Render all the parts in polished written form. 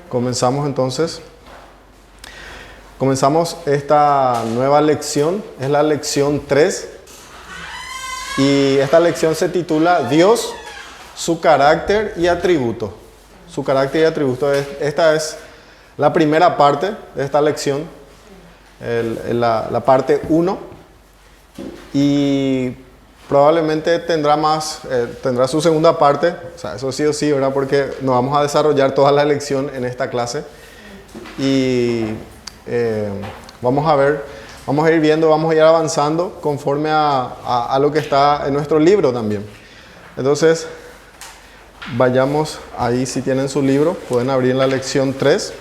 Comenzamos entonces. Comenzamos esta nueva lección, es la lección 3. Y esta lección se titula Dios, su carácter y atributo. Su carácter y atributo. Esta es la primera parte de esta lección, la parte 1. Y probablemente tendrá su segunda parte, o sea, eso sí o sí, ¿verdad? Porque no vamos a desarrollar toda la lección en esta clase. Y vamos a ir viendo, vamos a ir avanzando conforme a lo que está en nuestro libro también. Entonces, vayamos ahí, si tienen su libro, pueden abrir en la lección 3.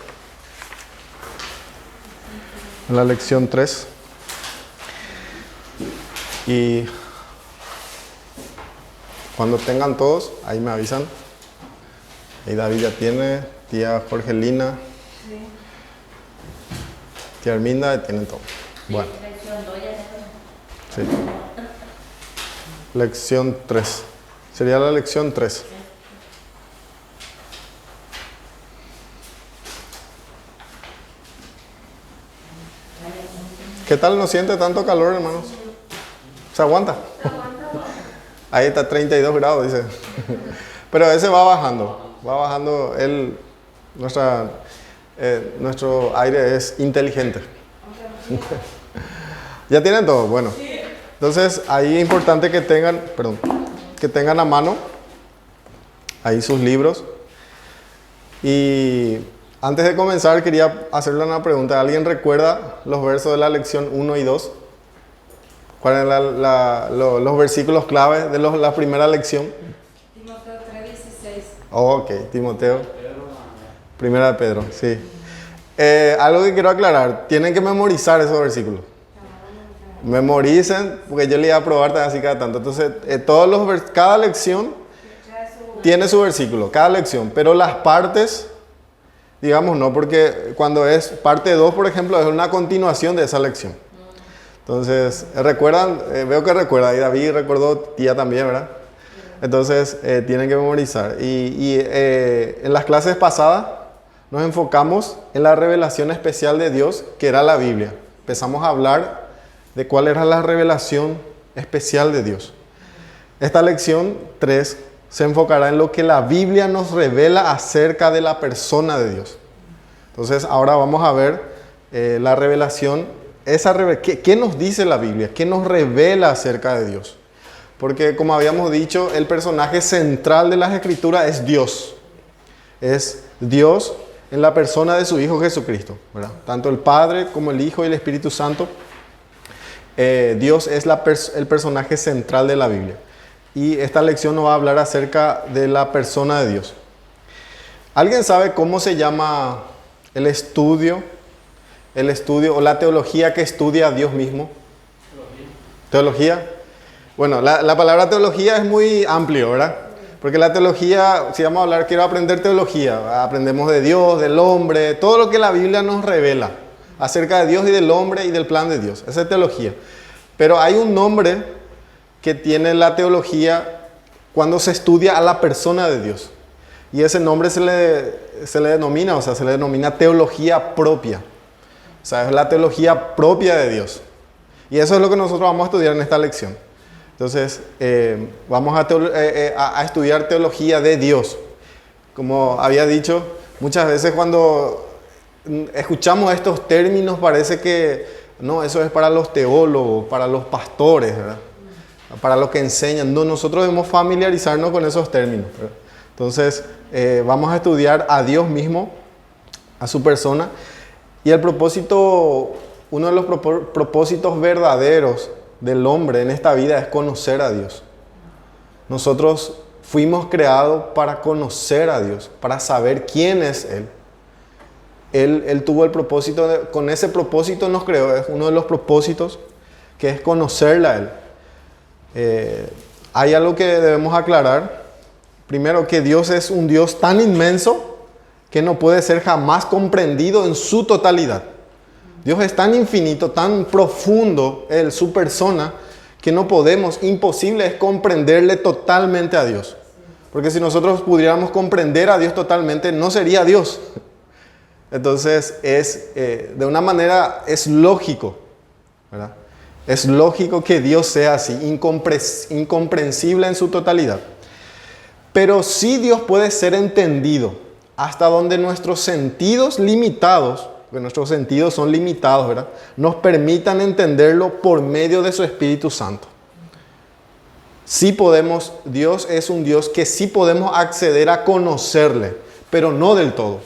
En la lección 3. Y cuando tengan todos, ahí me avisan. Ahí David ya tiene, tía Jorgelina, tía Herminda, tienen todo. Bueno. Sí. Lección 3. Sería la lección 3. ¿Qué tal? ¿No siente tanto calor, hermanos? ¿Se aguanta? Ahí está 32 grados, dice. Pero ese va bajando. Va bajando. Nuestro aire es inteligente. ¿Ya tienen todo? Bueno. Entonces, ahí es importante que tengan a mano ahí sus libros. Y antes de comenzar, quería hacerle una pregunta. ¿Alguien recuerda los versos de la lección 1 y 2? ¿Cuáles eran los versículos clave de la primera lección? Timoteo 3:16. Ok, Timoteo. Primera de Pedro, sí. Algo que quiero aclarar, tienen que memorizar esos versículos. Memoricen, porque yo le iba a probar así cada tanto. Entonces, cada lección tiene su versículo, cada lección. Pero las partes, digamos no, porque cuando es parte 2, por ejemplo, es una continuación de esa lección. Entonces, ¿recuerdan? Veo que recuerda, y David recordó, tía también, ¿verdad? Entonces, tienen que memorizar. Y en las clases pasadas nos enfocamos en la revelación especial de Dios, que era la Biblia. Empezamos a hablar de cuál era la revelación especial de Dios. Esta lección 3 se enfocará en lo que la Biblia nos revela acerca de la persona de Dios. Entonces, ahora vamos a ver la revelación. ¿Qué nos dice la Biblia? ¿Qué nos revela acerca de Dios? Porque, como habíamos dicho, el personaje central de las Escrituras es Dios. Es Dios en la persona de su Hijo Jesucristo, ¿verdad? Tanto el Padre como el Hijo y el Espíritu Santo. Dios es el personaje central de la Biblia. Y esta lección nos va a hablar acerca de la persona de Dios. ¿Alguien sabe cómo se llama el estudio o la teología que estudia a Dios mismo? ¿Teología? Bueno, la palabra teología es muy amplio, ¿verdad? Porque la teología, si vamos a hablar, quiero aprender teología. Aprendemos de Dios, del hombre, todo lo que la Biblia nos revela acerca de Dios y del hombre y del plan de Dios. Esa es teología. Pero hay un nombre que tiene la teología cuando se estudia a la persona de Dios. Y ese nombre se le denomina teología propia. O sea, es la teología propia de Dios. Y eso es lo que nosotros vamos a estudiar en esta lección. Entonces, vamos a estudiar teología de Dios. Como había dicho, muchas veces cuando escuchamos estos términos parece que no, eso es para los teólogos, para los pastores, ¿verdad? Para los que enseñan. No, nosotros debemos familiarizarnos con esos términos, ¿verdad? Entonces, vamos a estudiar a Dios mismo, a su persona. Y uno de los propósitos verdaderos del hombre en esta vida es conocer a Dios. Nosotros fuimos creados para conocer a Dios, para saber quién es Él. Él tuvo el propósito, con ese propósito nos creó, es uno de los propósitos que es conocerle a Él. Hay algo que debemos aclarar. Primero, que Dios es un Dios tan inmenso que no puede ser jamás comprendido en su totalidad. Dios es tan infinito, tan profundo, su persona, que imposible es comprenderle totalmente a Dios. Porque si nosotros pudiéramos comprender a Dios totalmente, no sería Dios. Entonces, de una manera, es lógico, ¿verdad? Es lógico que Dios sea así, incomprensible en su totalidad. Pero sí Dios puede ser entendido hasta donde nuestros sentidos limitados, porque nuestros sentidos son limitados, ¿verdad?, nos permitan entenderlo por medio de su Espíritu Santo. Sí podemos, Dios es un Dios que sí podemos acceder a conocerle, pero no del todo.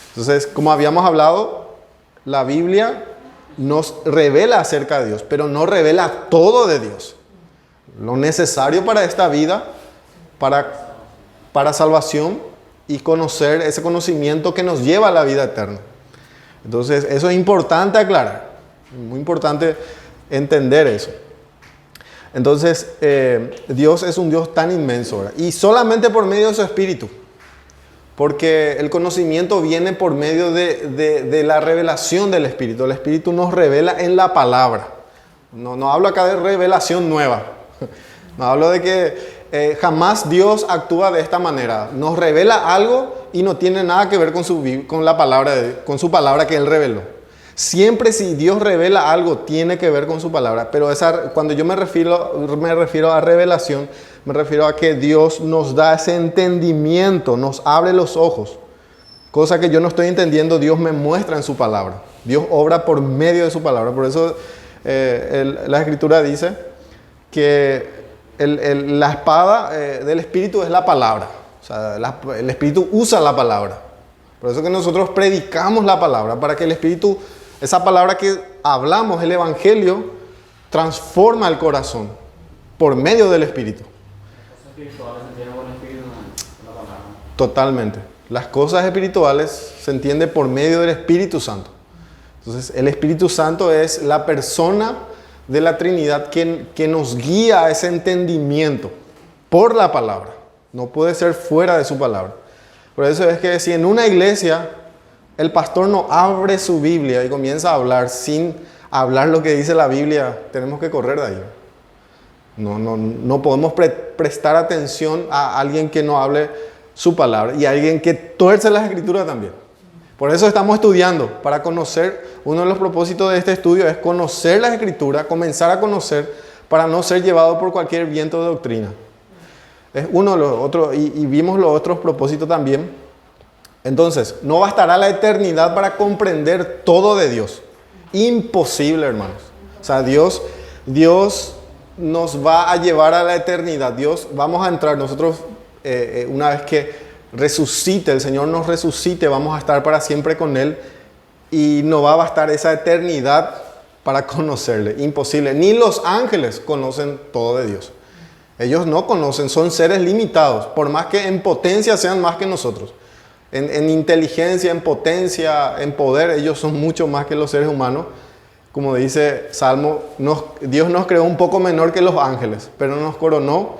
Entonces, como habíamos hablado, la Biblia nos revela acerca de Dios, pero no revela todo de Dios. Lo necesario para esta vida, para salvación y conocer ese conocimiento que nos lleva a la vida eterna. Entonces, eso es importante aclarar, muy importante entender eso. Entonces, Dios es un Dios tan inmenso, ¿verdad? Y solamente por medio de su Espíritu. Porque el conocimiento viene por medio de la revelación del Espíritu. El Espíritu nos revela en la palabra. No hablo acá de revelación nueva. No hablo de que jamás Dios actúa de esta manera. Nos revela algo y no tiene nada que ver con su palabra que Él reveló. Siempre si Dios revela algo, tiene que ver con su palabra. Pero cuando yo me refiero a revelación, me refiero a que Dios nos da ese entendimiento, nos abre los ojos. Cosa que yo no estoy entendiendo, Dios me muestra en su palabra. Dios obra por medio de su palabra. Por eso la Escritura dice que la espada del Espíritu es la palabra. O sea, el Espíritu usa la palabra. Por eso que nosotros predicamos la palabra, para que el Espíritu, esa palabra que hablamos, el Evangelio, transforma el corazón por medio del Espíritu. Totalmente. Las cosas espirituales se entienden por medio del Espíritu Santo. Entonces, el Espíritu Santo es la persona de la Trinidad que nos guía a ese entendimiento por la palabra. No puede ser fuera de su palabra. Por eso es que si en una iglesia el pastor no abre su Biblia y comienza a hablar sin hablar lo que dice la Biblia, tenemos que correr de ahí. No podemos prestar atención a alguien que no hable su palabra y a alguien que tuerce las Escrituras también. Por eso estamos estudiando, para conocer. Uno de los propósitos de este estudio es conocer las Escrituras, comenzar a conocer, para no ser llevado por cualquier viento de doctrina. Es uno de los otros, y vimos los otros propósitos también. Entonces, no bastará la eternidad para comprender todo de Dios. Imposible, hermanos. O sea, Dios nos va a llevar a la eternidad. Vamos a entrar, nosotros, una vez que resucite, el Señor nos resucite, vamos a estar para siempre con Él. Y no va a bastar esa eternidad para conocerle. Imposible. Ni los ángeles conocen todo de Dios. Ellos no conocen, son seres limitados, por más que en potencia sean más que nosotros. En inteligencia, en potencia, en poder, ellos son mucho más que los seres humanos. Como dice Salmo, Dios nos creó un poco menor que los ángeles, pero nos coronó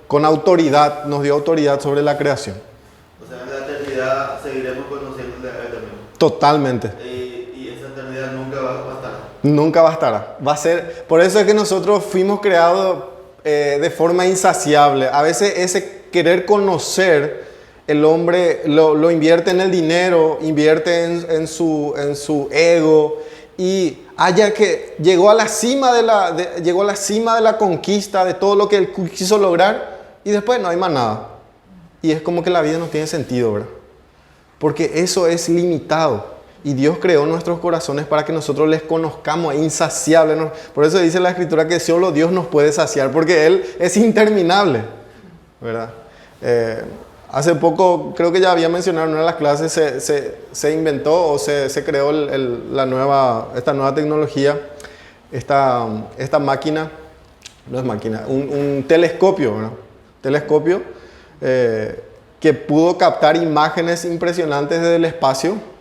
con autoridad, nos dio autoridad sobre la creación. O sea, en la eternidad seguiremos conociéndole a Él también. Totalmente. Y esa eternidad nunca bastará. Nunca bastará. Va a ser, por eso es que nosotros fuimos creados de forma insaciable. A veces ese querer conocer, el hombre lo invierte en el dinero, invierte en su ego, y llegó a la cima de la conquista, de todo lo que él quiso lograr, y después no hay más nada. Y es como que la vida no tiene sentido, ¿verdad? Porque eso es limitado. Y Dios creó nuestros corazones para que nosotros les conozcamos, es insaciable. Por eso dice la Escritura que solo Dios nos puede saciar, porque Él es interminable, ¿verdad? Hace poco, creo que ya había mencionado en una de las clases, se inventó o se creó esta nueva tecnología, esta máquina, no es máquina, un telescopio, ¿verdad? Telescopio que pudo captar imágenes impresionantes desde el espacio.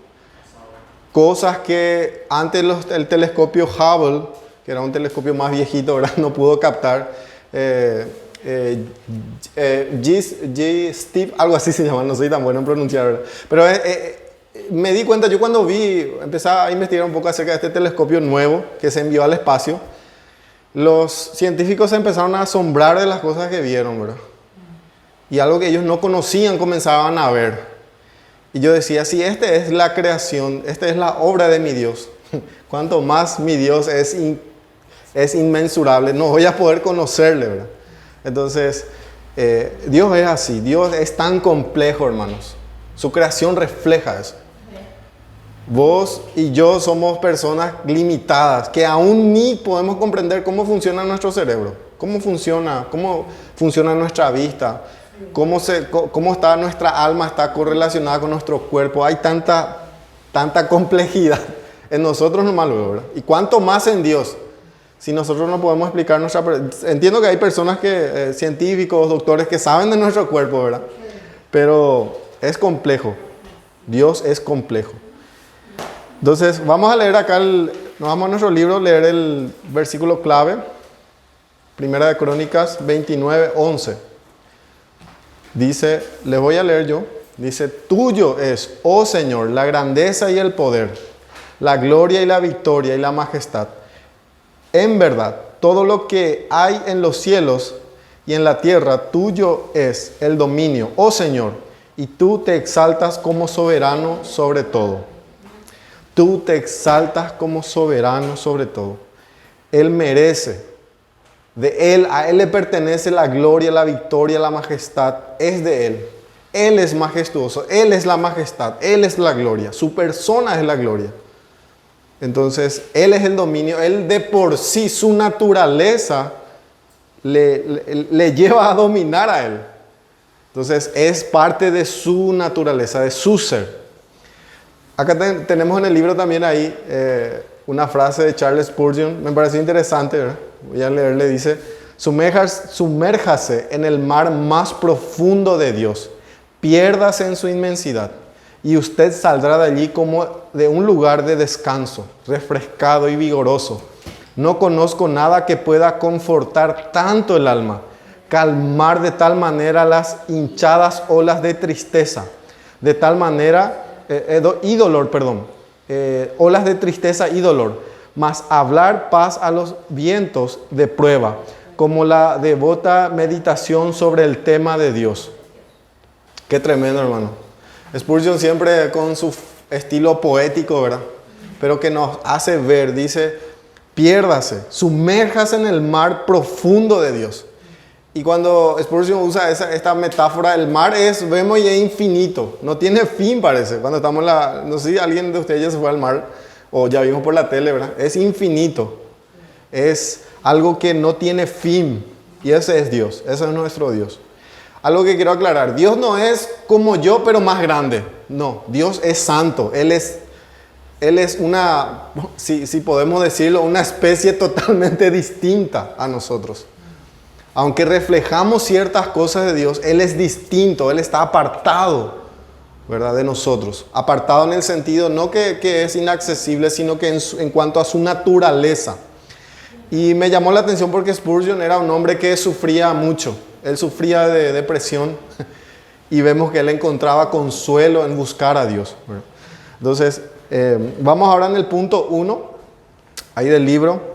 Cosas que antes el telescopio Hubble, que era un telescopio más viejito, ¿verdad?, no pudo captar. Steve, algo así se llama, no soy tan bueno en pronunciar, ¿verdad? Pero me di cuenta, yo cuando empecé a investigar un poco acerca de este telescopio nuevo que se envió al espacio, los científicos se empezaron a asombrar de las cosas que vieron, ¿verdad? Y algo que ellos no conocían comenzaban a ver. Y yo decía, si esta es la creación, esta es la obra de mi Dios, cuanto más mi Dios es inmensurable, no voy a poder conocerle, ¿verdad? Entonces, Dios es así, Dios es tan complejo, hermanos. Su creación refleja eso. Vos y yo somos personas limitadas, que aún ni podemos comprender cómo funciona nuestro cerebro, cómo funciona nuestra vista, cómo está nuestra alma, está correlacionada con nuestro cuerpo. Hay tanta complejidad en nosotros nomás, ¿verdad? Y cuánto más en Dios. Si nosotros no podemos explicar Entiendo que hay personas científicos, doctores, que saben de nuestro cuerpo, ¿verdad? Pero es complejo. Dios es complejo. Entonces, vamos a leer acá, nos vamos a nuestro libro, leer el versículo clave. Primera de Crónicas 29:11. Dice, les voy a leer yo. Dice, tuyo es, oh Señor, la grandeza y el poder, la gloria y la victoria y la majestad. En verdad, todo lo que hay en los cielos y en la tierra, tuyo es el dominio, oh Señor, y tú te exaltas como soberano sobre todo. Tú te exaltas como soberano sobre todo. Él merece. A Él le pertenece la gloria, la victoria, la majestad. Es de Él. Él es majestuoso. Él es la majestad. Él es la gloria. Su persona es la gloria. Entonces, Él es el dominio. Él de por sí, su naturaleza le lleva a dominar a Él. Entonces, es parte de su naturaleza, de su ser. Acá tenemos en el libro también ahí una frase de Charles Spurgeon. Me pareció interesante, ¿verdad? Voy a leerle. Dice, sumérjase en el mar más profundo de Dios. Piérdase en su inmensidad. Y usted saldrá de allí como de un lugar de descanso, refrescado y vigoroso. No conozco nada que pueda confortar tanto el alma, calmar de tal manera las hinchadas olas de tristeza, de tal manera... olas de tristeza y dolor, mas hablar paz a los vientos de prueba, como la devota meditación sobre el tema de Dios. Qué tremendo, hermano. Spurgeon siempre con su estilo poético, ¿verdad? Pero que nos hace ver, dice, piérdase, sumérjase en el mar profundo de Dios. Y cuando Spurgeon usa esta metáfora, el mar vemos y es infinito, no tiene fin, parece. Cuando estamos no sé si alguien de ustedes ya se fue al mar o ya vimos por la tele, ¿verdad? Es infinito, es algo que no tiene fin y ese es Dios, ese es nuestro Dios. Algo que quiero aclarar, Dios no es como yo pero más grande, no, Dios es santo, Él es una, si podemos decirlo, una especie totalmente distinta a nosotros. Aunque reflejamos ciertas cosas de Dios, Él es distinto, Él está apartado, ¿verdad?, de nosotros. Apartado en el sentido no que es inaccesible, sino que en cuanto a su naturaleza. Y me llamó la atención porque Spurgeon era un hombre que sufría mucho. Él sufría de depresión y vemos que él encontraba consuelo en buscar a Dios, ¿verdad? Entonces, vamos ahora en el punto 1, ahí del libro.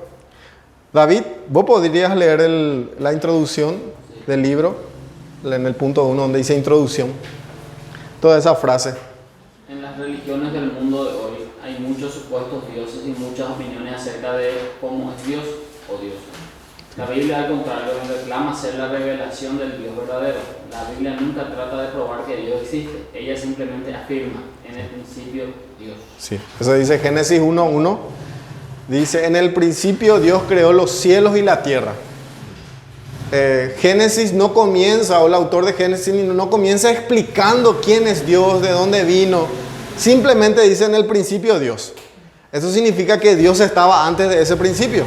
David, ¿vos podrías leer la introducción del libro? En el punto 1 donde dice introducción. Toda esa frase. En las religiones del mundo de hoy hay muchos supuestos dioses y muchas opiniones acerca de cómo es Dios o Dios. La Biblia, al contrario, reclama ser la revelación del Dios verdadero. La Biblia nunca trata de probar que Dios existe. Ella simplemente afirma, en el principio, Dios. Sí, eso dice Génesis 1:1. Dice, en el principio Dios creó los cielos y la tierra. Génesis no comienza, o el autor de Génesis no comienza explicando quién es Dios, de dónde vino. Simplemente dice en el principio Dios. Eso significa que Dios estaba antes de ese principio.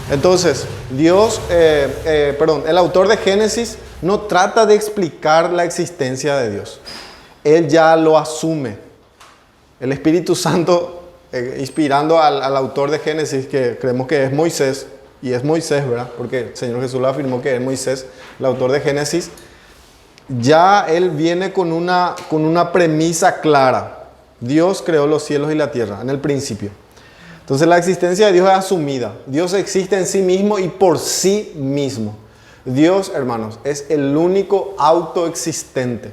Entonces, el autor de Génesis no trata de explicar la existencia de Dios. Él ya lo asume. El Espíritu Santo, inspirando al autor de Génesis, que creemos que es Moisés, y es Moisés, ¿verdad? Porque el Señor Jesús lo afirmó que es Moisés, el autor de Génesis, ya él viene con una premisa clara. Dios creó los cielos y la tierra en el principio. Entonces la existencia de Dios es asumida. Dios existe en sí mismo y por sí mismo. Dios, hermanos, es el único autoexistente.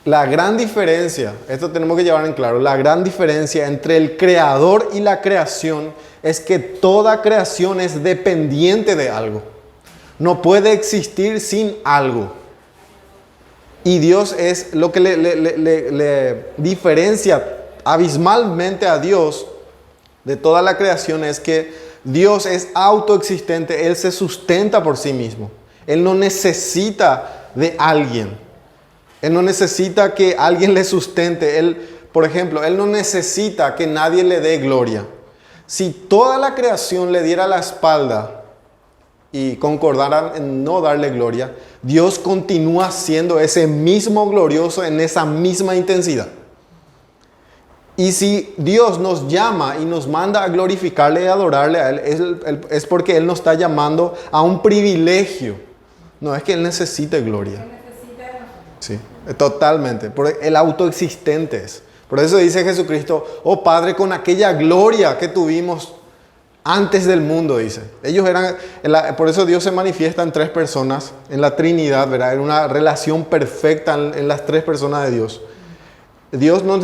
La gran diferencia, esto tenemos que llevar en claro, la gran diferencia entre el creador y la creación es que toda creación es dependiente de algo. No puede existir sin algo. Y Dios es lo que le diferencia abismalmente a Dios de toda la creación, es que Dios es autoexistente, Él se sustenta por sí mismo. Él no necesita de alguien. Él no necesita que alguien le sustente. Por ejemplo, Él no necesita que nadie le dé gloria. Si toda la creación le diera la espalda y concordaran en no darle gloria, Dios continúa siendo ese mismo glorioso en esa misma intensidad. Y si Dios nos llama y nos manda a glorificarle y adorarle a Él, es porque Él nos está llamando a un privilegio. No es que Él necesite gloria. Sí, totalmente. El autoexistente es. Por eso dice Jesucristo, oh Padre, con aquella gloria que tuvimos antes del mundo, dice. Ellos eran, por eso Dios se manifiesta en tres personas, en la Trinidad, ¿verdad? En una relación perfecta en las tres personas de Dios. Dios no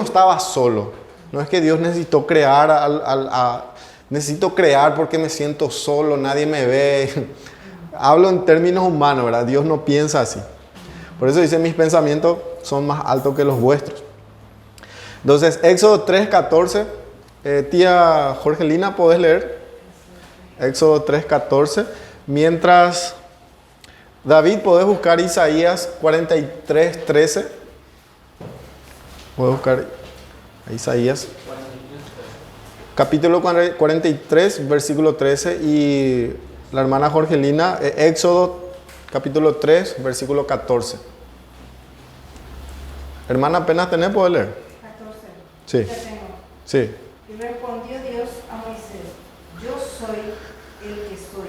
estaba solo. No es que Dios necesitó crear, necesito crear porque me siento solo, nadie me ve. Hablo en términos humanos, ¿verdad? Dios no piensa así. Por eso dice, mis pensamientos son más altos que los vuestros. Entonces, Éxodo 3:14. Tía Jorgelina, ¿podés leer? Éxodo 3:14. Mientras David, ¿podés buscar Isaías 43:13? ¿Podés buscar Isaías? Capítulo 43, versículo 13. Y la hermana Jorgelina, Éxodo capítulo 3, versículo 14. Hermana, apenas tenés, ¿puedes leer? 14. Sí. Ya tengo. Sí. Y respondió Dios a Moisés: Yo soy el que soy.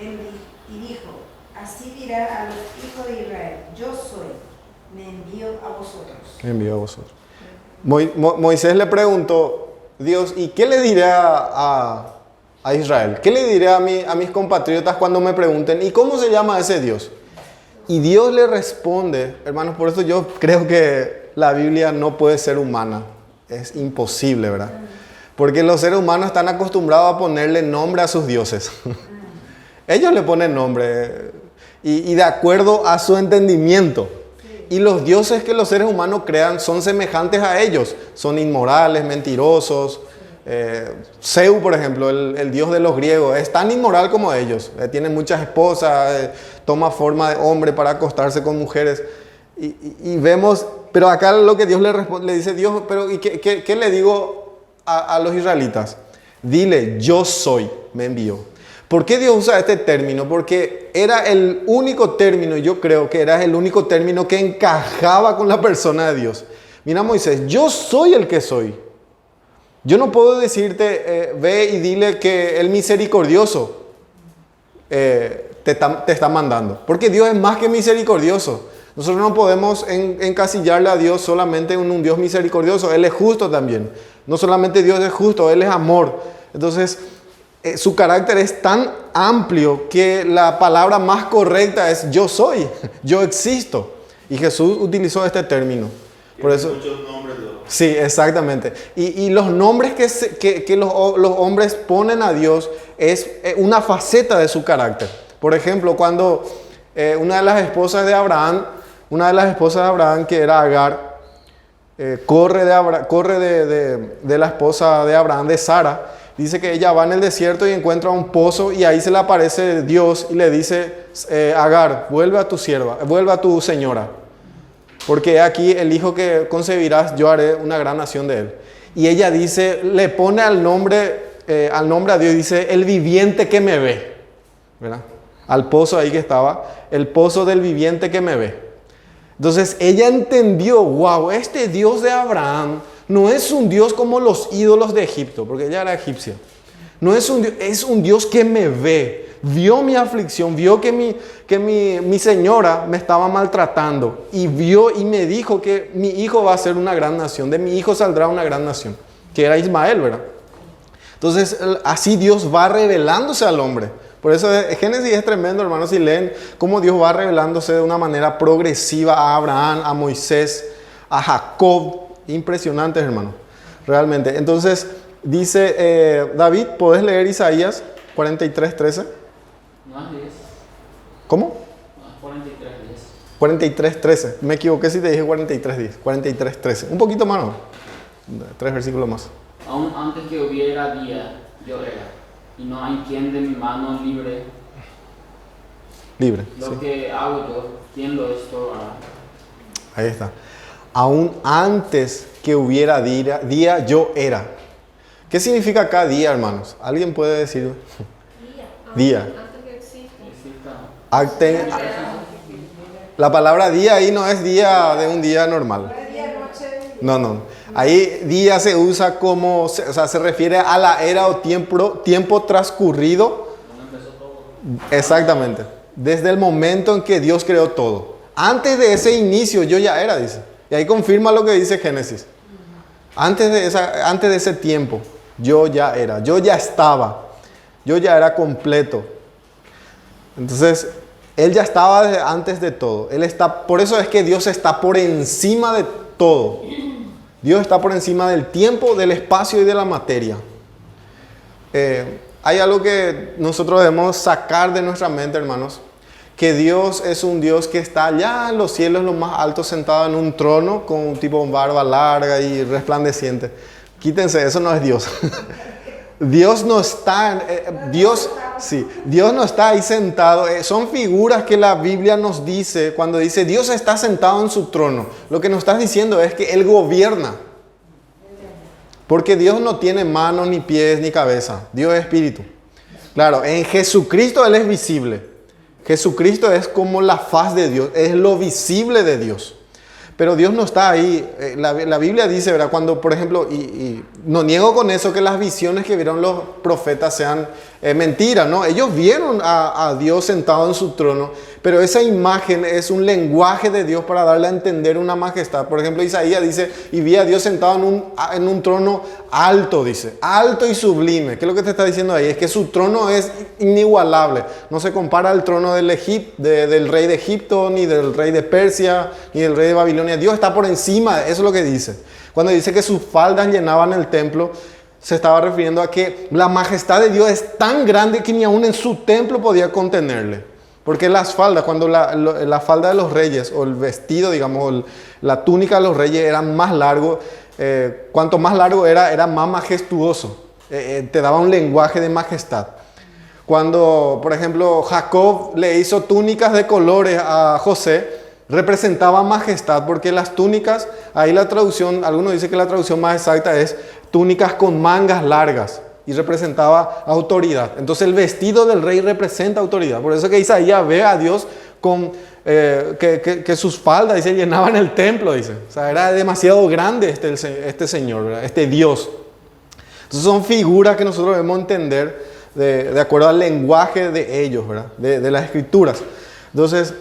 Y dijo: Así dirá a los hijos de Israel: Yo soy, me envío a vosotros. Me envío a vosotros. Moisés le preguntó, Dios, ¿y qué le diré a Israel? ¿Qué le diré a mis compatriotas cuando me pregunten, ¿y cómo se llama ese Dios? Y Dios le responde, hermanos, por eso yo creo que la Biblia no puede ser humana. Es imposible, ¿verdad? Porque los seres humanos están acostumbrados a ponerle nombre a sus dioses. Ellos le ponen nombre y de acuerdo a su entendimiento. Y los dioses que los seres humanos crean son semejantes a ellos. Son inmorales, mentirosos. Zeus, por ejemplo, el dios de los griegos, es tan inmoral como ellos. Tiene muchas esposas, toma forma de hombre para acostarse con mujeres. Y vemos, pero acá lo que Dios le responde, le dice, Dios, pero ¿y qué le digo a los israelitas? Dile, yo soy, me envió. ¿Por qué Dios usa este término? Porque era el único término, yo creo que era el único término que encajaba con la persona de Dios. Mira, Moisés, yo soy el que soy. Yo no puedo decirte, ve y dile que el misericordioso te está mandando. Porque Dios es más que misericordioso. Nosotros no podemos encasillarle a Dios solamente en un Dios misericordioso. Él es justo también. No solamente Dios es justo, Él es amor. Entonces, su carácter es tan amplio que la palabra más correcta es yo soy, yo existo. Y Jesús utilizó este término. Por eso, muchos nombres. sí, exactamente. Y los nombres que los hombres ponen a Dios es una faceta de su carácter. Por ejemplo, cuando una de las esposas de Abraham, que era Agar, corre de la esposa de Abraham, de Sara. Dice que ella va en el desierto y encuentra un pozo y ahí se le aparece Dios y le dice, Agar, vuelve a tu sierva, vuelve a tu señora. Porque aquí el hijo que concebirás, yo haré una gran nación de él. Y ella dice, le pone al nombre a Dios, dice, el viviente que me ve. ¿Verdad? Al pozo ahí que estaba, el pozo del viviente que me ve. Entonces ella entendió, wow, este Dios de Abraham no es un Dios como los ídolos de Egipto, porque ella era egipcia. No es un Dios, es un Dios que me ve. Vio mi aflicción, vio que mi señora me estaba maltratando y vio y me dijo que mi hijo va a ser una gran nación, de mi hijo saldrá una gran nación, que era Ismael, ¿verdad? Entonces así Dios va revelándose al hombre, Por eso Génesis es tremendo, hermanos, si leen cómo Dios va revelándose de una manera progresiva a Abraham, a Moisés, a Jacob. Impresionantes, hermano, realmente. Entonces, dice David, ¿podés leer Isaías 43:13? No es 10. ¿Cómo? No es 43, 10. 43:13. Me equivoqué si te dije 43:10. 43:13. Un poquito más, ¿no? 3 versículos más. Aún antes que hubiera día, yo era, y no hay quien de mi mano libre. Libre. Lo Sí. que hago yo, ¿quién lo estorbará? Ahí está. Aún antes que hubiera día, yo era. ¿Qué significa acá día, hermanos? ¿Alguien puede decir? Día. Antes que exista. Acten- La palabra día ahí no es día de un día normal. No. Ahí día se usa como, o sea, se refiere a la era o tiempo transcurrido. Exactamente. Desde el momento en que Dios creó todo. Antes de ese inicio yo ya era, dice. Y ahí confirma lo que dice Génesis. Antes de ese tiempo yo ya era, yo ya estaba, yo ya era completo. Entonces, Él ya estaba desde antes de todo. Por eso es que Dios está por encima de todo. Dios está por encima del tiempo, del espacio y de la materia. Hay algo que nosotros debemos sacar de nuestra mente, hermanos. Que Dios es un Dios que está allá en los cielos, lo más alto, sentado en un trono con un tipo de barba larga y resplandeciente. Quítense, eso no es Dios. Dios no está, Dios no está ahí sentado. Son figuras que la Biblia nos dice cuando dice Dios está sentado en su trono. Lo que nos está diciendo es que Él gobierna. Porque Dios no tiene manos, ni pies, ni cabeza. Dios es espíritu. Claro, en Jesucristo Él es visible. Jesucristo es como la faz de Dios, es lo visible de Dios. Pero Dios no está ahí. La Biblia dice, ¿verdad? Cuando, por ejemplo, y no niego con eso que las visiones que vieron los profetas sean mentiras, ¿no? Ellos vieron a Dios sentado en su trono, pero esa imagen es un lenguaje de Dios para darle a entender una majestad. Por ejemplo, Isaías dice, y vi a Dios sentado en un trono alto, dice, alto y sublime. ¿Qué es lo que te está diciendo ahí? Es que su trono es inigualable. No se compara al trono del rey de Egipto, ni del rey de Persia, ni del rey de Babilonia. Dios está por encima, eso es lo que dice. Cuando dice que sus faldas llenaban el templo, se estaba refiriendo a que la majestad de Dios es tan grande que ni aún en su templo podía contenerle. Porque las faldas, cuando la falda de los reyes, o el vestido, digamos, la túnica de los reyes era más largo, cuanto más largo era más majestuoso. Te daba un lenguaje de majestad. Cuando, por ejemplo, Jacob le hizo túnicas de colores a José, representaba majestad, porque las túnicas, ahí la traducción, algunos dicen que la traducción más exacta es túnicas con mangas largas, y representaba autoridad. Entonces el vestido del rey representa autoridad. Por eso que Isaías ve a Dios con que sus faldas, dice, llenaban el templo, dice. O sea, era demasiado grande este Señor, ¿verdad? Este Dios. Entonces son figuras que nosotros debemos entender de acuerdo al lenguaje de ellos, ¿verdad? De las escrituras. Entonces,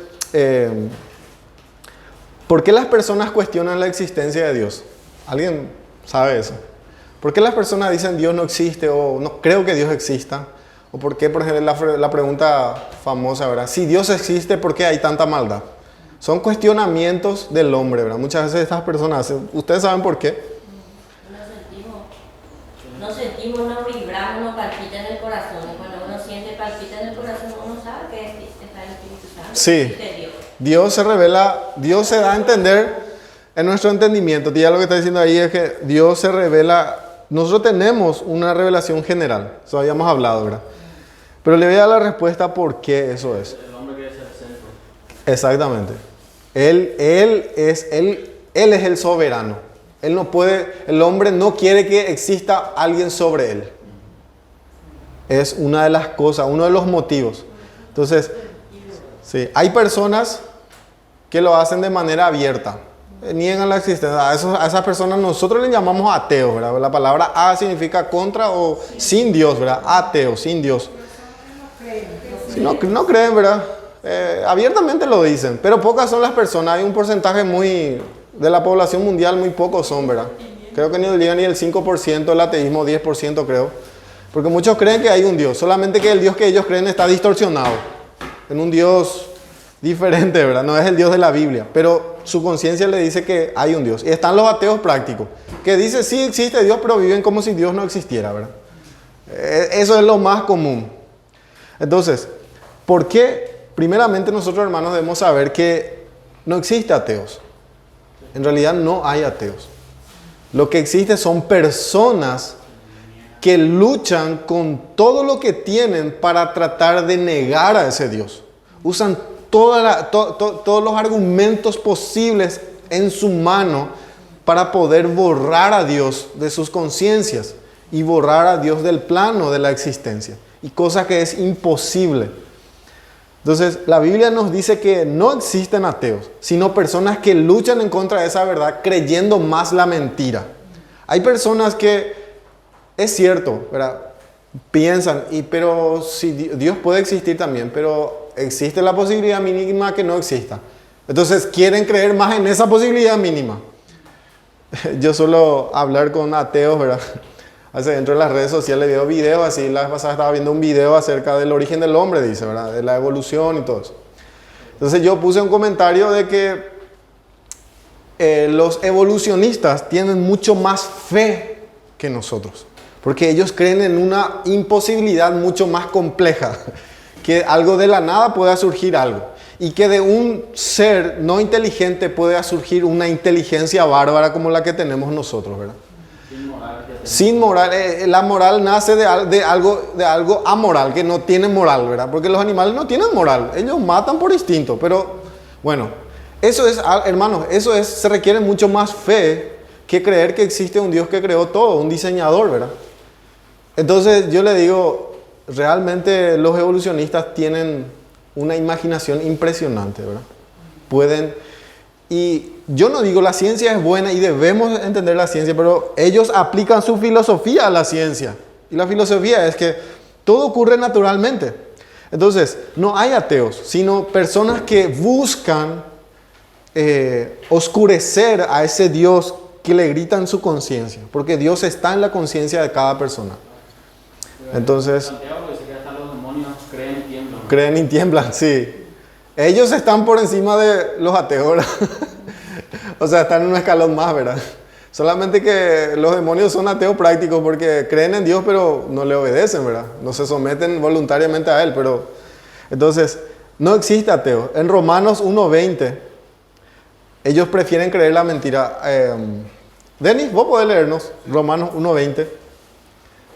¿por qué las personas cuestionan la existencia de Dios? ¿Alguien sabe eso? ¿Por qué las personas dicen Dios no existe o no creo que Dios exista? ¿O por qué, por ejemplo, la pregunta famosa, ¿verdad? Si Dios existe, ¿por qué hay tanta maldad? Son cuestionamientos del hombre, ¿verdad? Muchas veces estas personas hacen. ¿Ustedes saben por qué? No sentimos, no vibramos, no palpita en el corazón. Y cuando uno siente palpita en el corazón, uno sabe que está el Espíritu Santo. Sí. Existe Dios. Dios se revela, Dios se da a entender en nuestro entendimiento. Ya lo que está diciendo ahí es que Dios se revela. Nosotros tenemos una revelación general, eso habíamos hablado, ¿verdad? Pero le voy a dar la respuesta por qué eso es. El hombre quiere ser centro. Exactamente. Él es el soberano. El hombre no quiere que exista alguien sobre él. Es una de las cosas, uno de los motivos. Entonces, sí, hay personas que lo hacen de manera abierta. Niegan la existencia. A esas personas nosotros les llamamos ateos, ¿verdad? La palabra a significa contra o sin Dios, ¿verdad? Ateo, sin Dios. Si no creen, ¿verdad? Abiertamente lo dicen, pero pocas son las personas. Hay un porcentaje de la población mundial, muy pocos son, ¿verdad? Creo que ni llega ni el 5%, el ateísmo 10% creo. Porque muchos creen que hay un Dios, solamente que el Dios que ellos creen está distorsionado, en un Dios diferente, ¿verdad? No es el Dios de la Biblia, pero su conciencia le dice que hay un Dios. Y están los ateos prácticos, que dicen sí existe Dios, pero viven como si Dios no existiera, ¿verdad? Eso es lo más común. Entonces, ¿por qué? Primeramente nosotros, hermanos, debemos saber que no existe ateos. En realidad no hay ateos. Lo que existe son personas que luchan con todo lo que tienen para tratar de negar a ese Dios. Usan todos los argumentos posibles en su mano para poder borrar a Dios de sus conciencias y borrar a Dios del plano de la existencia. Y cosa que es imposible. Entonces, la Biblia nos dice que no existen ateos, sino personas que luchan en contra de esa verdad creyendo más la mentira. Hay personas que, es cierto, ¿verdad? Piensan, pero si Dios puede existir también, pero existe la posibilidad mínima que no exista. Entonces quieren creer más en esa posibilidad mínima. Yo suelo hablar con ateos, ¿verdad? Hace dentro de las redes sociales veo videos así. La vez pasada estaba viendo un video acerca del origen del hombre, dice, ¿verdad? De la evolución y todo eso. Entonces yo puse un comentario de que los evolucionistas tienen mucho más fe que nosotros. Porque ellos creen en una imposibilidad mucho más compleja. Que algo de la nada pueda surgir algo. Y que de un ser no inteligente pueda surgir una inteligencia bárbara como la que tenemos nosotros, ¿verdad? Sin moral. La moral nace de algo amoral, que no tiene moral, ¿verdad? Porque los animales no tienen moral. Ellos matan por instinto. Pero, bueno, eso es, hermanos, se requiere mucho más fe que creer que existe un Dios que creó todo, un diseñador, ¿verdad? Entonces yo le digo, realmente los evolucionistas tienen una imaginación impresionante, ¿verdad? Pueden, y yo no digo la ciencia es buena y debemos entender la ciencia, pero ellos aplican su filosofía a la ciencia. Y la filosofía es que todo ocurre naturalmente. Entonces, no hay ateos, sino personas que buscan oscurecer a ese Dios que le grita en su conciencia, porque Dios está en la conciencia de cada persona. Entonces, Santiago dice que hasta los demonios creen y tiemblan. Creen y tiemblan, sí. Ellos están por encima de los ateos, ¿verdad? O sea, están en un escalón más, ¿verdad? Solamente que los demonios son ateos prácticos porque creen en Dios, pero no le obedecen, ¿verdad? No se someten voluntariamente a Él, pero... Entonces, no existe ateo. En Romanos 1:20, ellos prefieren creer la mentira. Denis, vos podés leernos Romanos 1:20.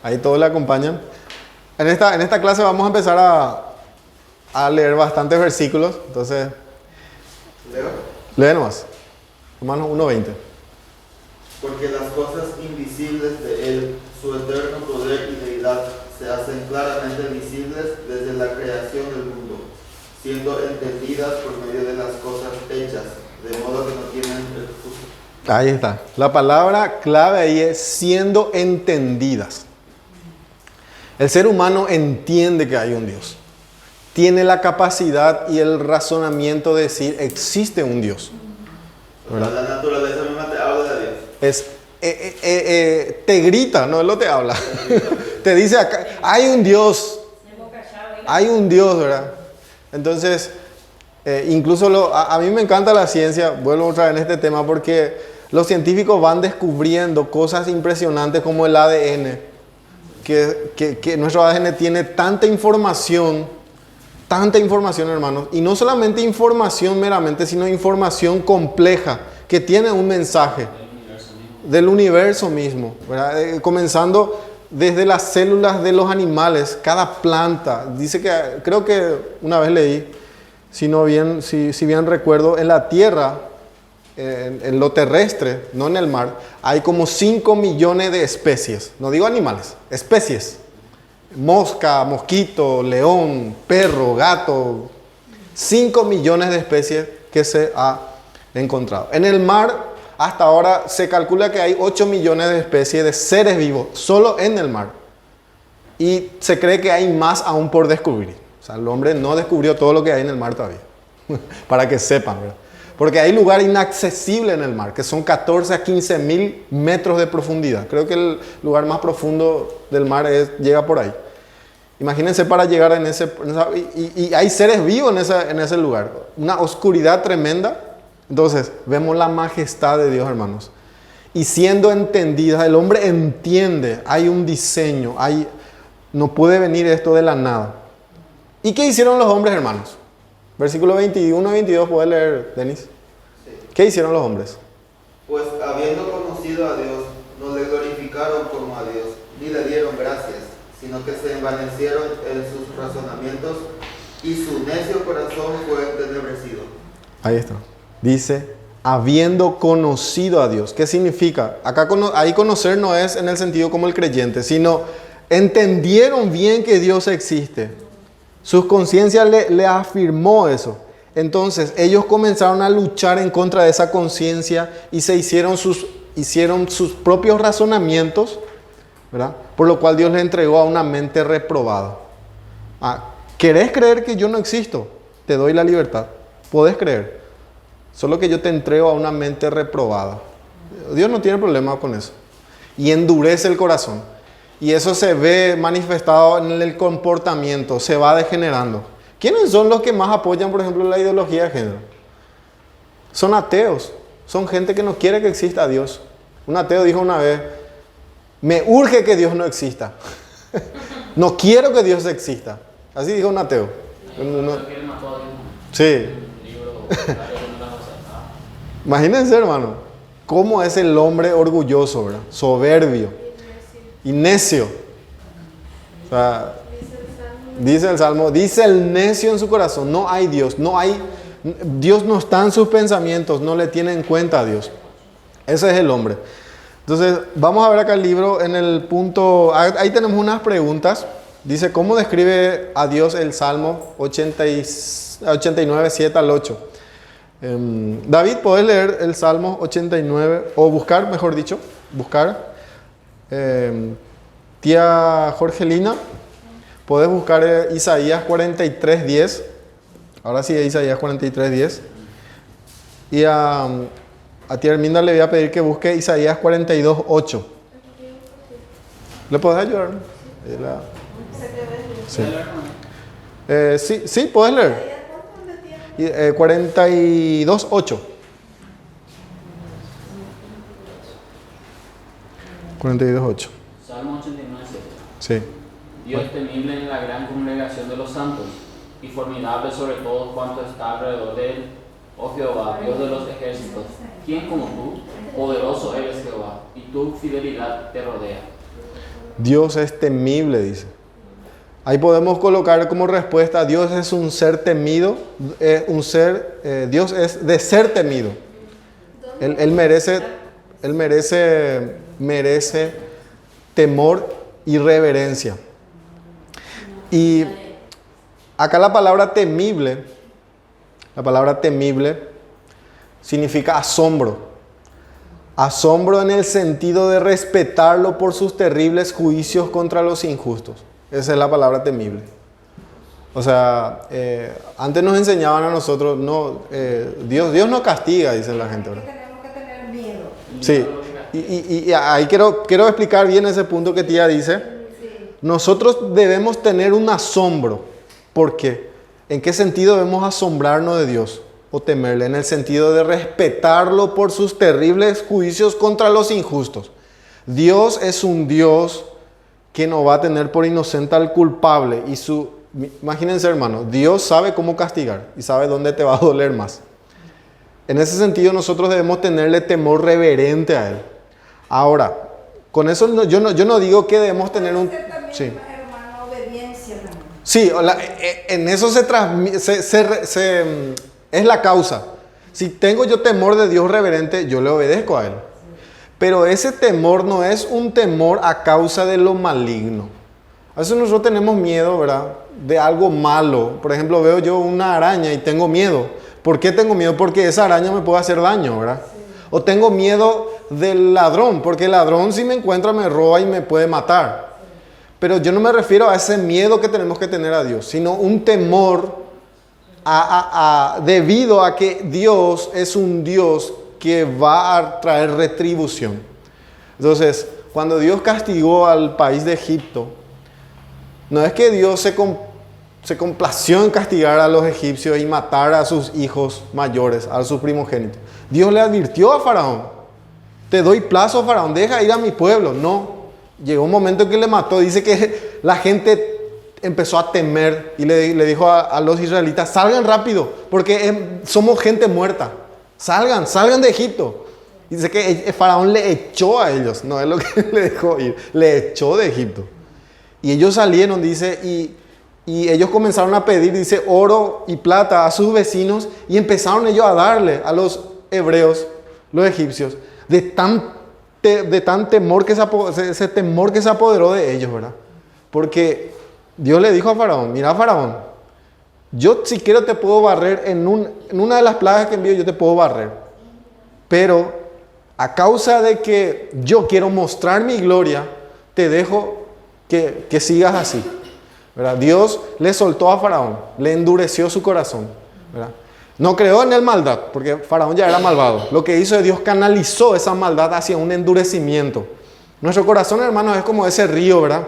Ahí todos le acompañan. En esta clase vamos a empezar a leer bastantes versículos. Entonces, lee nomás. Romanos 1:20. Porque las cosas invisibles de Él, su eterno poder y deidad, se hacen claramente visibles desde la creación del mundo, siendo entendidas por medio de las cosas hechas, de modo que no tienen excusa. Ahí está. La palabra clave ahí es siendo entendidas. El ser humano entiende que hay un Dios. Tiene la capacidad y el razonamiento de decir, existe un Dios. ¿Verdad? La naturaleza misma te habla de Dios. Te grita, no él no te habla. Te dice acá, hay un Dios. Hay un Dios, ¿verdad? Entonces, incluso a mí me encanta la ciencia, vuelvo otra vez en este tema, porque los científicos van descubriendo cosas impresionantes como el ADN. Que nuestro ADN tiene tanta información, hermanos, y no solamente información meramente, sino información compleja, que tiene un mensaje del universo mismo, ¿verdad? Comenzando desde las células de los animales, cada planta. Dice que, creo que una vez leí, si bien recuerdo, en la Tierra, en lo terrestre, no en el mar, hay como 5 millones de especies. No digo animales, especies. Mosca, mosquito, león, perro, gato. 5 millones de especies que se ha encontrado. En el mar, hasta ahora se calcula que hay 8 millones de especies de seres vivos, solo en el mar. Y se cree que hay más aún por descubrir. O sea, el hombre no descubrió todo lo que hay en el mar todavía. Para que sepan, ¿verdad? Porque hay lugar inaccesible en el mar, que son 14 a 15 mil metros de profundidad. Creo que el lugar más profundo del mar llega por ahí. Imagínense para llegar y hay seres vivos en ese lugar. Una oscuridad tremenda. Entonces, vemos la majestad de Dios, hermanos. Y siendo entendida, el hombre entiende, hay un diseño, no puede venir esto de la nada. ¿Y qué hicieron los hombres, hermanos? Versículo 21 y 22, ¿puedes leer, Denis? Sí. ¿Qué hicieron los hombres? Pues habiendo conocido a Dios, no le glorificaron como a Dios, ni le dieron gracias, sino que se envanecieron en sus razonamientos y su necio corazón fue entenebrecido. Ahí está. Dice, habiendo conocido a Dios. ¿Qué significa? Ahí conocer no es en el sentido como el creyente, sino entendieron bien que Dios existe. Su conciencia le afirmó eso. Entonces ellos comenzaron a luchar en contra de esa conciencia y hicieron sus propios razonamientos, ¿verdad? Por lo cual Dios les entregó a una mente reprobada. ¿Querés creer que yo no existo? Te doy la libertad. Podés creer. Solo que yo te entrego a una mente reprobada. Dios no tiene problema con eso. Y endurece el corazón. Y eso se ve manifestado en el comportamiento. Se va degenerando. ¿Quiénes son los que más apoyan, por ejemplo, la ideología de género? Son ateos. Son gente que no quiere que exista Dios. Un ateo dijo una vez, me urge que Dios no exista. No quiero que Dios exista. Así dijo un ateo. Sí. Imagínense, hermano, cómo es el hombre orgulloso, ¿verdad? Soberbio y necio. O sea, dice el Salmo, dice el necio en su corazón, no hay Dios, Dios no está en sus pensamientos, no le tiene en cuenta a Dios. Ese es el hombre. Entonces, vamos a ver acá el libro en el punto, ahí tenemos unas preguntas. Dice, ¿cómo describe a Dios el Salmo 89, 7 al 8? David, ¿podés leer el Salmo 89? O buscar, mejor dicho, buscar. Tía Jorgelina, ¿podés buscar Isaías 43, 10? Ahora sí, Isaías 43, 10. Y a tía Herminda le voy a pedir que busque Isaías 42, 8. ¿Le podés ayudar? Sí. Sí, podés leer. 42, 8. 42, 8. Salmo 89, 7. Sí. Dios temible en la gran congregación de los santos y formidable sobre todo cuanto está alrededor de él. Oh Jehová, Dios de los ejércitos, ¿quién como tú? Poderoso eres Jehová, y tu fidelidad te rodea. Dios es temible, dice. Ahí podemos colocar como respuesta, Dios es un ser temido, Dios es de ser temido. Él merece temor y reverencia. Y acá la palabra temible significa asombro. Asombro en el sentido de respetarlo por sus terribles juicios contra los injustos. Esa es la palabra temible. O sea, antes nos enseñaban a nosotros, Dios no castiga, dice la gente, ¿verdad? Tenemos que tener miedo. Sí, y ahí quiero explicar bien ese punto que tía dice. Nosotros debemos tener un asombro. ¿Por qué? ¿En qué sentido debemos asombrarnos de Dios o temerle? En el sentido de respetarlo por sus terribles juicios contra los injustos. Dios es un Dios que no va a tener por inocente al culpable. Imagínense, hermano, Dios sabe cómo castigar y sabe dónde te va a doler más. En ese sentido, nosotros debemos tenerle temor reverente a Él. Ahora, con eso yo no digo que debemos tener un... Sí. Hermano, obediencia también. Sí, en eso es la causa. Si tengo yo temor de Dios reverente, yo le obedezco a Él. Pero ese temor no es un temor a causa de lo maligno. A veces nosotros tenemos miedo, ¿verdad? De algo malo. Por ejemplo, veo yo una araña y tengo miedo. ¿Por qué tengo miedo? Porque esa araña me puede hacer daño, ¿verdad? Sí. O tengo miedo del ladrón, porque el ladrón si me encuentra me roba y me puede matar. Pero yo no me refiero a ese miedo que tenemos que tener a Dios, sino un temor debido a que Dios es un Dios que va a traer retribución. Entonces, cuando Dios castigó al país de Egipto, no es que Dios se complació en castigar a los egipcios y matar a sus hijos mayores, a sus primogénitos. Dios le advirtió a Faraón: te doy plazo, Faraón, deja ir a mi pueblo. No, llegó un momento en que le mató. Dice que la gente empezó a temer y le dijo a los israelitas: salgan rápido, porque somos gente muerta. Salgan de Egipto. Dice que Faraón le echó a ellos, no es lo que le dejó ir, le echó de Egipto. Y ellos salieron, dice, y ellos comenzaron a pedir, dice, oro y plata a sus vecinos, y empezaron ellos a darle a los hebreos, los egipcios, de tan temor que ese temor que se apoderó de ellos, ¿verdad? Porque Dios le dijo a Faraón: mira, Faraón, yo si quiero te puedo barrer en una de las plagas que envío, yo te puedo barrer, pero a causa de que yo quiero mostrar mi gloria, te dejo que sigas así, ¿verdad? Dios le soltó a Faraón, le endureció su corazón, ¿verdad? No creó en él maldad, porque Faraón ya era malvado. Lo que hizo es Dios canalizó esa maldad hacia un endurecimiento. Nuestro corazón, hermanos, es como ese río, ¿verdad?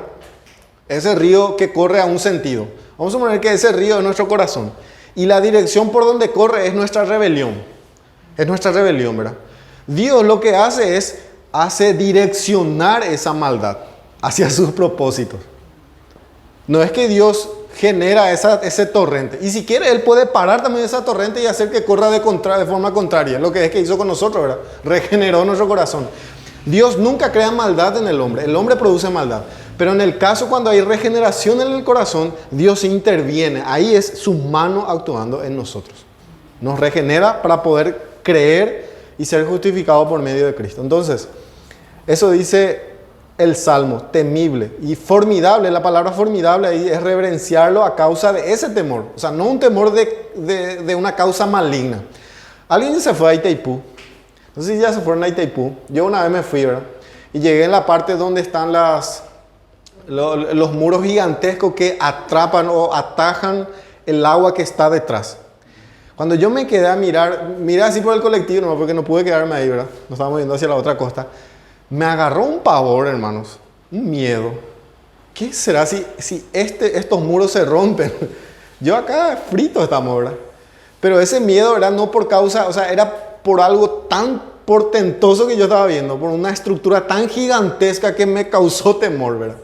Ese río que corre a un sentido. Vamos a suponer que ese río es nuestro corazón. Y la dirección por donde corre es nuestra rebelión. Es nuestra rebelión, ¿verdad? Dios lo que hace direccionar esa maldad hacia sus propósitos. No es que Dios genera ese torrente. Y si quiere, Él puede parar también esa torrente y hacer que corra de forma contraria. Lo que es que hizo con nosotros, ¿verdad? Regeneró nuestro corazón. Dios nunca crea maldad en el hombre produce maldad. Pero en el caso cuando hay regeneración en el corazón, Dios interviene. Ahí es su mano actuando en nosotros. Nos regenera para poder creer y ser justificado por medio de Cristo. Entonces, eso dice el Salmo, temible y formidable. La palabra formidable ahí es reverenciarlo a causa de ese temor. O sea, no un temor de una causa maligna. Alguien se fue a Itaipú. No sé si ya se fueron a Itaipú. Yo una vez me fui, ¿verdad? Y llegué en la parte donde están los muros gigantescos que atrapan o atajan el agua que está detrás. Cuando yo me quedé a miré así por el colectivo, no, porque no pude quedarme ahí, ¿verdad? Nos estábamos yendo hacia la otra costa. Me agarró un pavor, hermanos, un miedo. ¿Qué será si estos muros se rompen? Yo acá frito estamos, ¿verdad? Pero ese miedo era no por causa, o sea, era por algo tan portentoso que yo estaba viendo, por una estructura tan gigantesca que me causó temor, ¿verdad?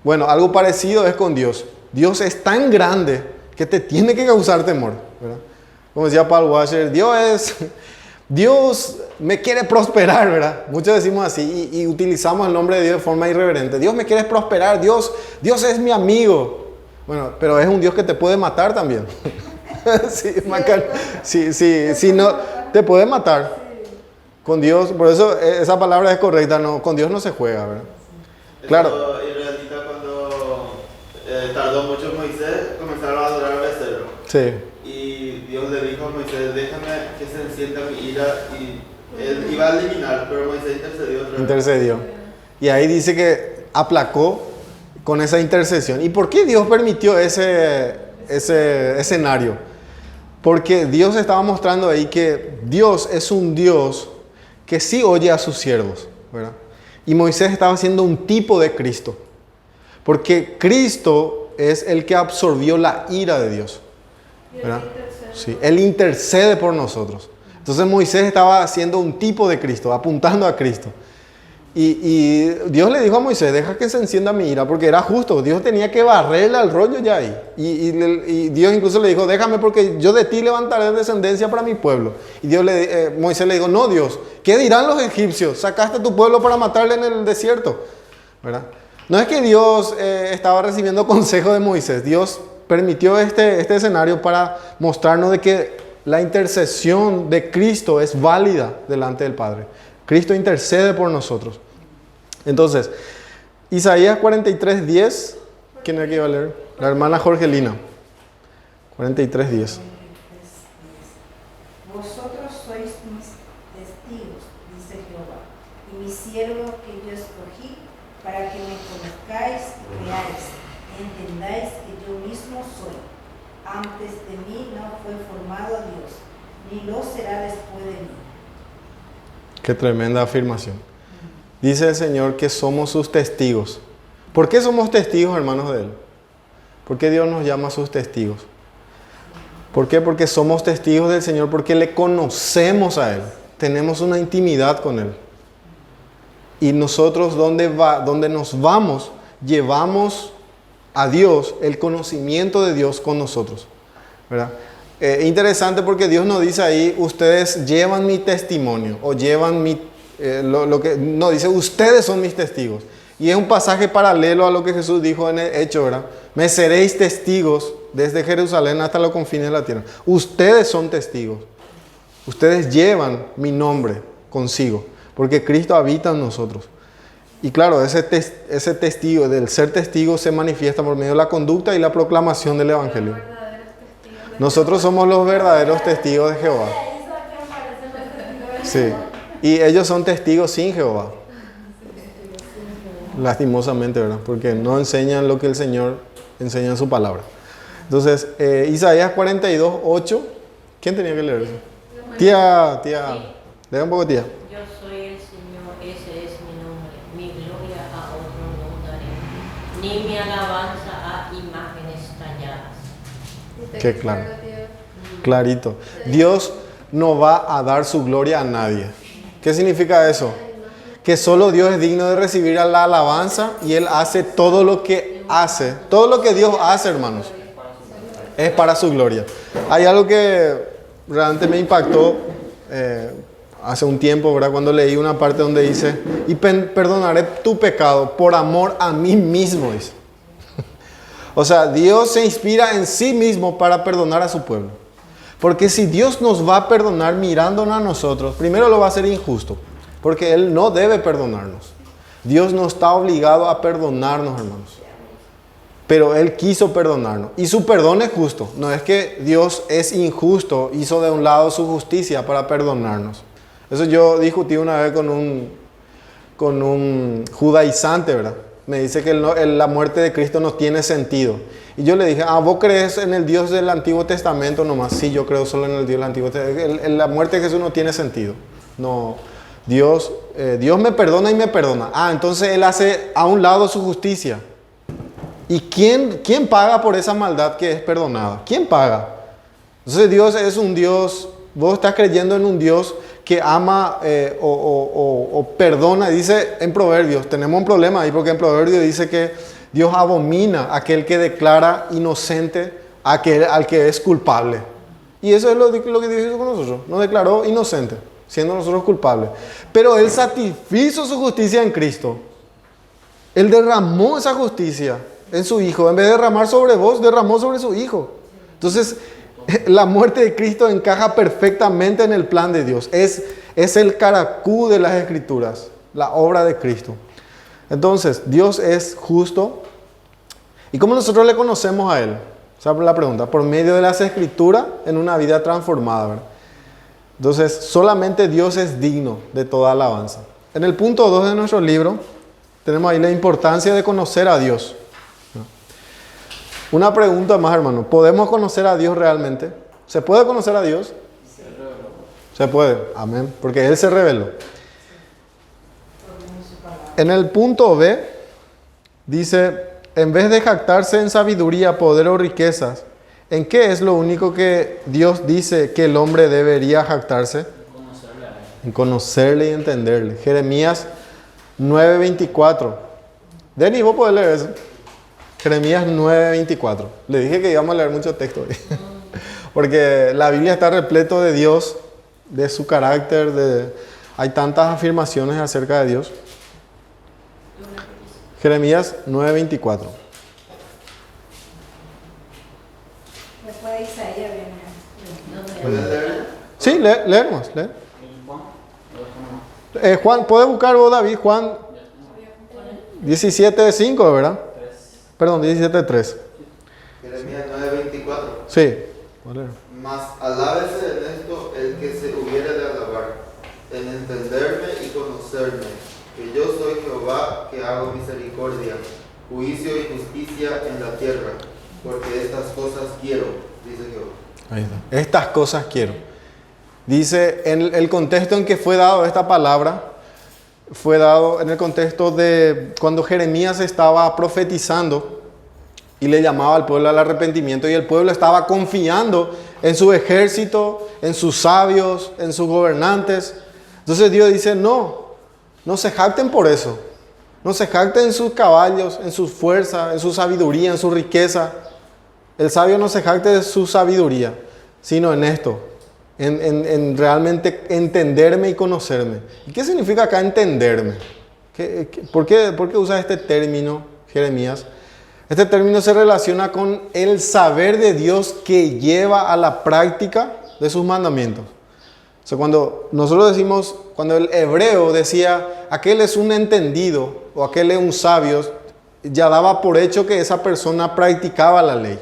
Bueno, algo parecido es con Dios. Dios es tan grande que te tiene que causar temor, ¿verdad? Como decía Paul Washer, Dios me quiere prosperar, ¿verdad? Muchos decimos así y utilizamos el nombre de Dios de forma irreverente. Dios me quiere prosperar, Dios es mi amigo. Bueno, pero es un Dios que te puede matar también. Sí, no, te puede matar. Con Dios, por eso esa palabra es correcta, no, con Dios no se juega, ¿verdad? Claro. Israelita cuando tardó mucho Moisés, comenzaron a adorar al becerro. Sí. Y Dios le dijo a Moisés: déjame que se encienda mi ira. Y él iba a eliminar, pero Moisés intercedió. Y ahí dice que aplacó con esa intercesión. ¿Y por qué Dios permitió ese escenario? Porque Dios estaba mostrando ahí que Dios es un Dios que sí oye a sus siervos, ¿verdad? Y Moisés estaba siendo un tipo de Cristo. Porque Cristo es el que absorbió la ira de Dios, ¿verdad? Sí, Él intercede por nosotros. Entonces Moisés estaba haciendo un tipo de Cristo, apuntando a Cristo. Y Dios le dijo a Moisés: deja que se encienda mi ira, porque era justo. Dios tenía que barrerle al rollo ya ahí. Y Dios incluso le dijo: déjame, porque yo de ti levantaré descendencia para mi pueblo. Y Moisés le dijo: no, Dios, ¿qué dirán los egipcios? Sacaste a tu pueblo para matarle en el desierto, ¿verdad? No es que Dios estaba recibiendo consejo de Moisés. Dios permitió este escenario para mostrarnos de que la intercesión de Cristo es válida delante del Padre. Cristo intercede por nosotros. Entonces, Isaías 43:10, ¿quién es que iba a leer? La hermana Jorgelina. 43:10. Vosotros sois mis testigos, dice Jehová, y mi siervo que yo escogí, para que me conozcáis y creáis, y entendáis que yo mismo soy. Antes de mí no fue formado Dios, ni lo será después de mí. Qué tremenda afirmación. Dice el Señor que somos sus testigos. ¿Por qué somos testigos, hermanos de Él? ¿Por qué Dios nos llama sus testigos? ¿Por qué? Porque somos testigos del Señor, porque le conocemos a Él. Tenemos una intimidad con Él. Y nosotros donde nos vamos, llevamos a Dios, el conocimiento de Dios con nosotros, ¿verdad? Interesante porque Dios nos dice ahí, ustedes llevan mi testimonio, o llevan lo que no dice, ustedes son mis testigos. Y es un pasaje paralelo a lo que Jesús dijo en el Hecho, ¿verdad? Me seréis testigos desde Jerusalén hasta los confines de la tierra. Ustedes son testigos. Ustedes llevan mi nombre consigo, porque Cristo habita en nosotros. Y claro, ese testigo, del ser testigo, se manifiesta por medio de la conducta y la proclamación del Evangelio. Nosotros somos los verdaderos testigos de Jehová. Sí. Y ellos son testigos sin Jehová. Lastimosamente, ¿verdad? Porque no enseñan lo que el Señor enseña en su palabra. Entonces, Isaías 42, 8. ¿Quién tenía que leer eso? Tía. Lea un poco, tía. Yo soy el Señor, ese es mi nombre. Mi gloria a otro no daré, ni mi alabanza a imágenes talladas. Qué claro. Clarito. Dios no va a dar su gloria a nadie. ¿Qué significa eso? Que solo Dios es digno de recibir la alabanza y Él hace todo lo que hace. Todo lo que Dios hace, hermanos, es para su gloria. Hay algo que realmente me impactó hace un tiempo, ¿verdad? Cuando leí una parte donde dice, y perdonaré tu pecado por amor a mí mismo, dice. O sea, Dios se inspira en sí mismo para perdonar a su pueblo. Porque si Dios nos va a perdonar mirándonos a nosotros, primero lo va a hacer injusto. Porque Él no debe perdonarnos. Dios no está obligado a perdonarnos, hermanos. Pero Él quiso perdonarnos. Y su perdón es justo. No es que Dios es injusto, hizo de un lado su justicia para perdonarnos. Eso yo discutí una vez con un judaizante, ¿verdad? Me dice que la muerte de Cristo no tiene sentido. Y yo le dije, ¿vos crees en el Dios del Antiguo Testamento nomás? Sí, yo creo solo en el Dios del Antiguo Testamento. La muerte de Jesús no tiene sentido. No. Dios me perdona y me perdona. Entonces Él hace a un lado su justicia. ¿Y quién paga por esa maldad que es perdonada? ¿Quién paga? Entonces Dios es un Dios, vos estás creyendo en un Dios que ama o perdona. Dice en Proverbios, tenemos un problema ahí porque en Proverbios dice que Dios abomina a aquel que declara inocente al que es culpable. Y eso es lo que Dios hizo con nosotros, nos declaró inocente, siendo nosotros culpables. Pero Él satisfizo su justicia en Cristo. Él derramó esa justicia en su Hijo. En vez de derramar sobre vos, derramó sobre su Hijo. Entonces, la muerte de Cristo encaja perfectamente en el plan de Dios. Es el caracú de las Escrituras, la obra de Cristo. Entonces, Dios es justo. ¿Y cómo nosotros le conocemos a Él? Esa es la pregunta. Por medio de las Escrituras en una vida transformada, ¿verdad? Entonces, solamente Dios es digno de toda alabanza. En el punto 2 de nuestro libro, tenemos ahí la importancia de conocer a Dios. Una pregunta más, hermano. ¿Podemos conocer a Dios realmente? ¿Se puede conocer a Dios? Se puede. Amén. Porque Él se reveló. En el punto B, dice, en vez de jactarse en sabiduría, poder o riquezas, ¿en qué es lo único que Dios dice que el hombre debería jactarse? En conocerle y entenderle. Jeremías 9:24. Denis, vos podés leer eso. Jeremías 9:24. Le dije que íbamos a leer mucho texto hoy. Porque la Biblia está repleto de Dios, de su carácter, hay tantas afirmaciones acerca de Dios. Jeremías 9:24. Después de Isaías viene. ¿Puedes leer? Sí, leemos. Juan, ¿puedes buscar vos, David? Juan 17:5, ¿verdad? Perdón, 17:3. Jeremías 9:24. Sí. Mas alábese en esto el que se hubiere de alabar, en entenderme y conocerme, que yo soy Jehová, que hago misericordia, juicio y justicia en la tierra, porque estas cosas quiero, dice Jehová. Ahí está. Estas cosas quiero. Dice, en el contexto en que fue dado esta palabra, fue dado en el contexto de cuando Jeremías estaba profetizando y le llamaba al pueblo al arrepentimiento, y el pueblo estaba confiando en su ejército, en sus sabios, en sus gobernantes. Entonces Dios dice, no se jacten por eso. No se jacten en sus caballos, en su fuerza, en su sabiduría, en su riqueza. El sabio no se jacte de su sabiduría, sino en esto, en realmente entenderme y conocerme. ¿Y qué significa acá entenderme? ¿Por qué usa este término Jeremías? Este término se relaciona con el saber de Dios que lleva a la práctica de sus mandamientos. O sea, cuando nosotros decimos, cuando el hebreo decía, aquel es un entendido o aquel es un sabio, ya daba por hecho que esa persona practicaba la ley.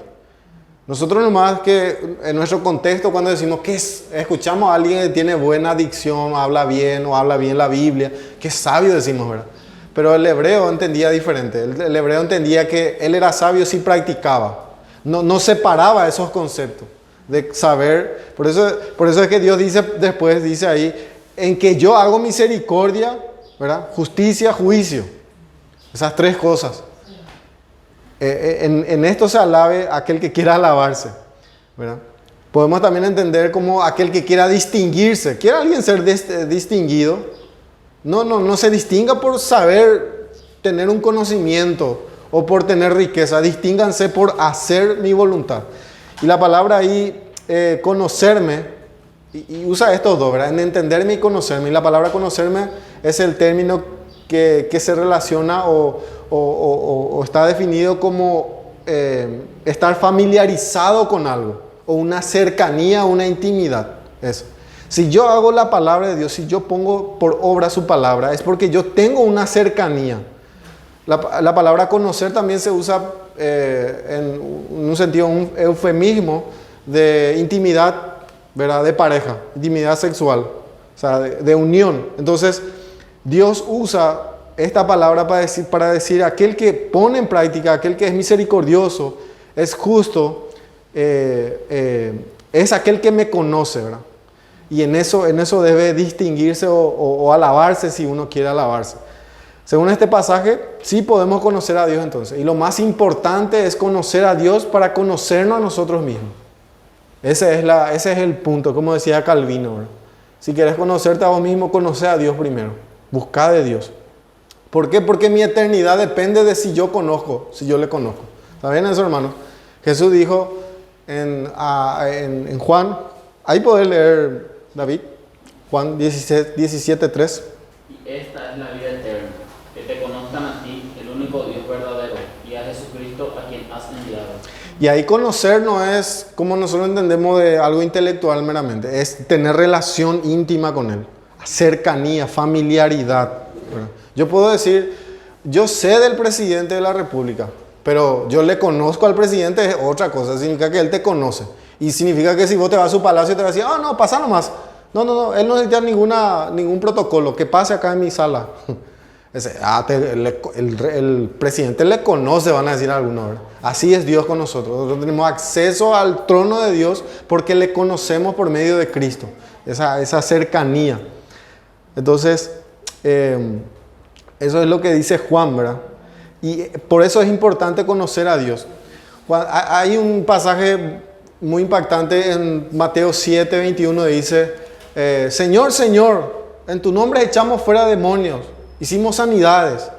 Nosotros nomás que en nuestro contexto, cuando decimos que escuchamos a alguien que tiene buena dicción, habla bien o habla bien la Biblia, que es sabio, decimos, ¿verdad? Pero el hebreo entendía diferente. El hebreo entendía que él era sabio si practicaba. No separaba esos conceptos de saber. Por eso es que Dios dice ahí, en que yo hago misericordia, ¿verdad? Justicia, juicio. Esas tres cosas. En esto se alabe aquel que quiera alabarse, ¿verdad? Podemos también entender como aquel que quiera distinguirse. ¿Quiere alguien ser distinguido? No se distinga por saber tener un conocimiento o por tener riqueza. Distínganse por hacer mi voluntad. Y la palabra ahí, conocerme, y usa estos dos, ¿verdad? En entenderme y conocerme. Y la palabra conocerme es el término que se relaciona o está definido como estar familiarizado con algo, o una cercanía, una intimidad. Eso. Si yo hago la palabra de Dios, si yo pongo por obra su palabra, es porque yo tengo una cercanía. La palabra conocer también se usa en un sentido, un eufemismo de intimidad, ¿verdad? De pareja, intimidad sexual, o sea, de unión. Entonces, Dios usa esta palabra para decir aquel que pone en práctica, aquel que es misericordioso, es justo, es aquel que me conoce, ¿verdad? Y en eso debe distinguirse o alabarse si uno quiere alabarse. Según este pasaje, sí podemos conocer a Dios entonces. Y lo más importante es conocer a Dios para conocernos a nosotros mismos. Ese es el punto, como decía Calvino, ¿verdad? Si quieres conocerte a vos mismo, conoce a Dios primero. Busca de Dios. ¿Por qué? Porque mi eternidad depende de si yo conozco, si yo le conozco. ¿Está bien eso, hermano? Jesús dijo en Juan, ahí podés leer, David, Juan 17:3. Y esta es la vida eterna, que te conozcan a ti, el único Dios verdadero, y a Jesucristo a quien has enviado. Y ahí conocer no es como nosotros entendemos de algo intelectual meramente, es tener relación íntima con Él, cercanía, familiaridad, ¿verdad? Yo puedo decir, yo sé del presidente de la República, pero yo le conozco al presidente, es otra cosa, significa que él te conoce. Y significa que si vos te vas a su palacio te vas a decir, no, pasa nomás. No, él no necesita ningún protocolo, que pase acá en mi sala. El presidente le conoce, van a decir algunos, ¿verdad? Así es Dios con nosotros. Nosotros tenemos acceso al trono de Dios porque le conocemos por medio de Cristo. Esa cercanía. Entonces, eso es lo que dice Juan, ¿verdad? Y por eso es importante conocer a Dios. Hay un pasaje muy impactante en Mateo 7:21, dice, Señor, Señor, en tu nombre echamos fuera demonios, hicimos sanidades,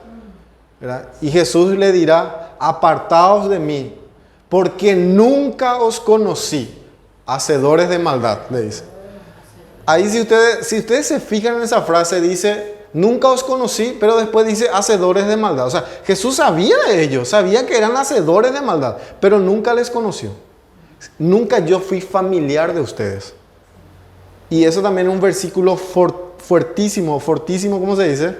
¿verdad? Y Jesús le dirá, apartaos de mí, porque nunca os conocí, hacedores de maldad, le dice. Ahí si ustedes se fijan en esa frase, dice, nunca os conocí, pero después dice, hacedores de maldad. O sea, Jesús sabía de ellos, sabía que eran hacedores de maldad, pero nunca les conoció. Nunca yo fui familiar de ustedes. Y eso también es un versículo fortísimo, ¿cómo se dice?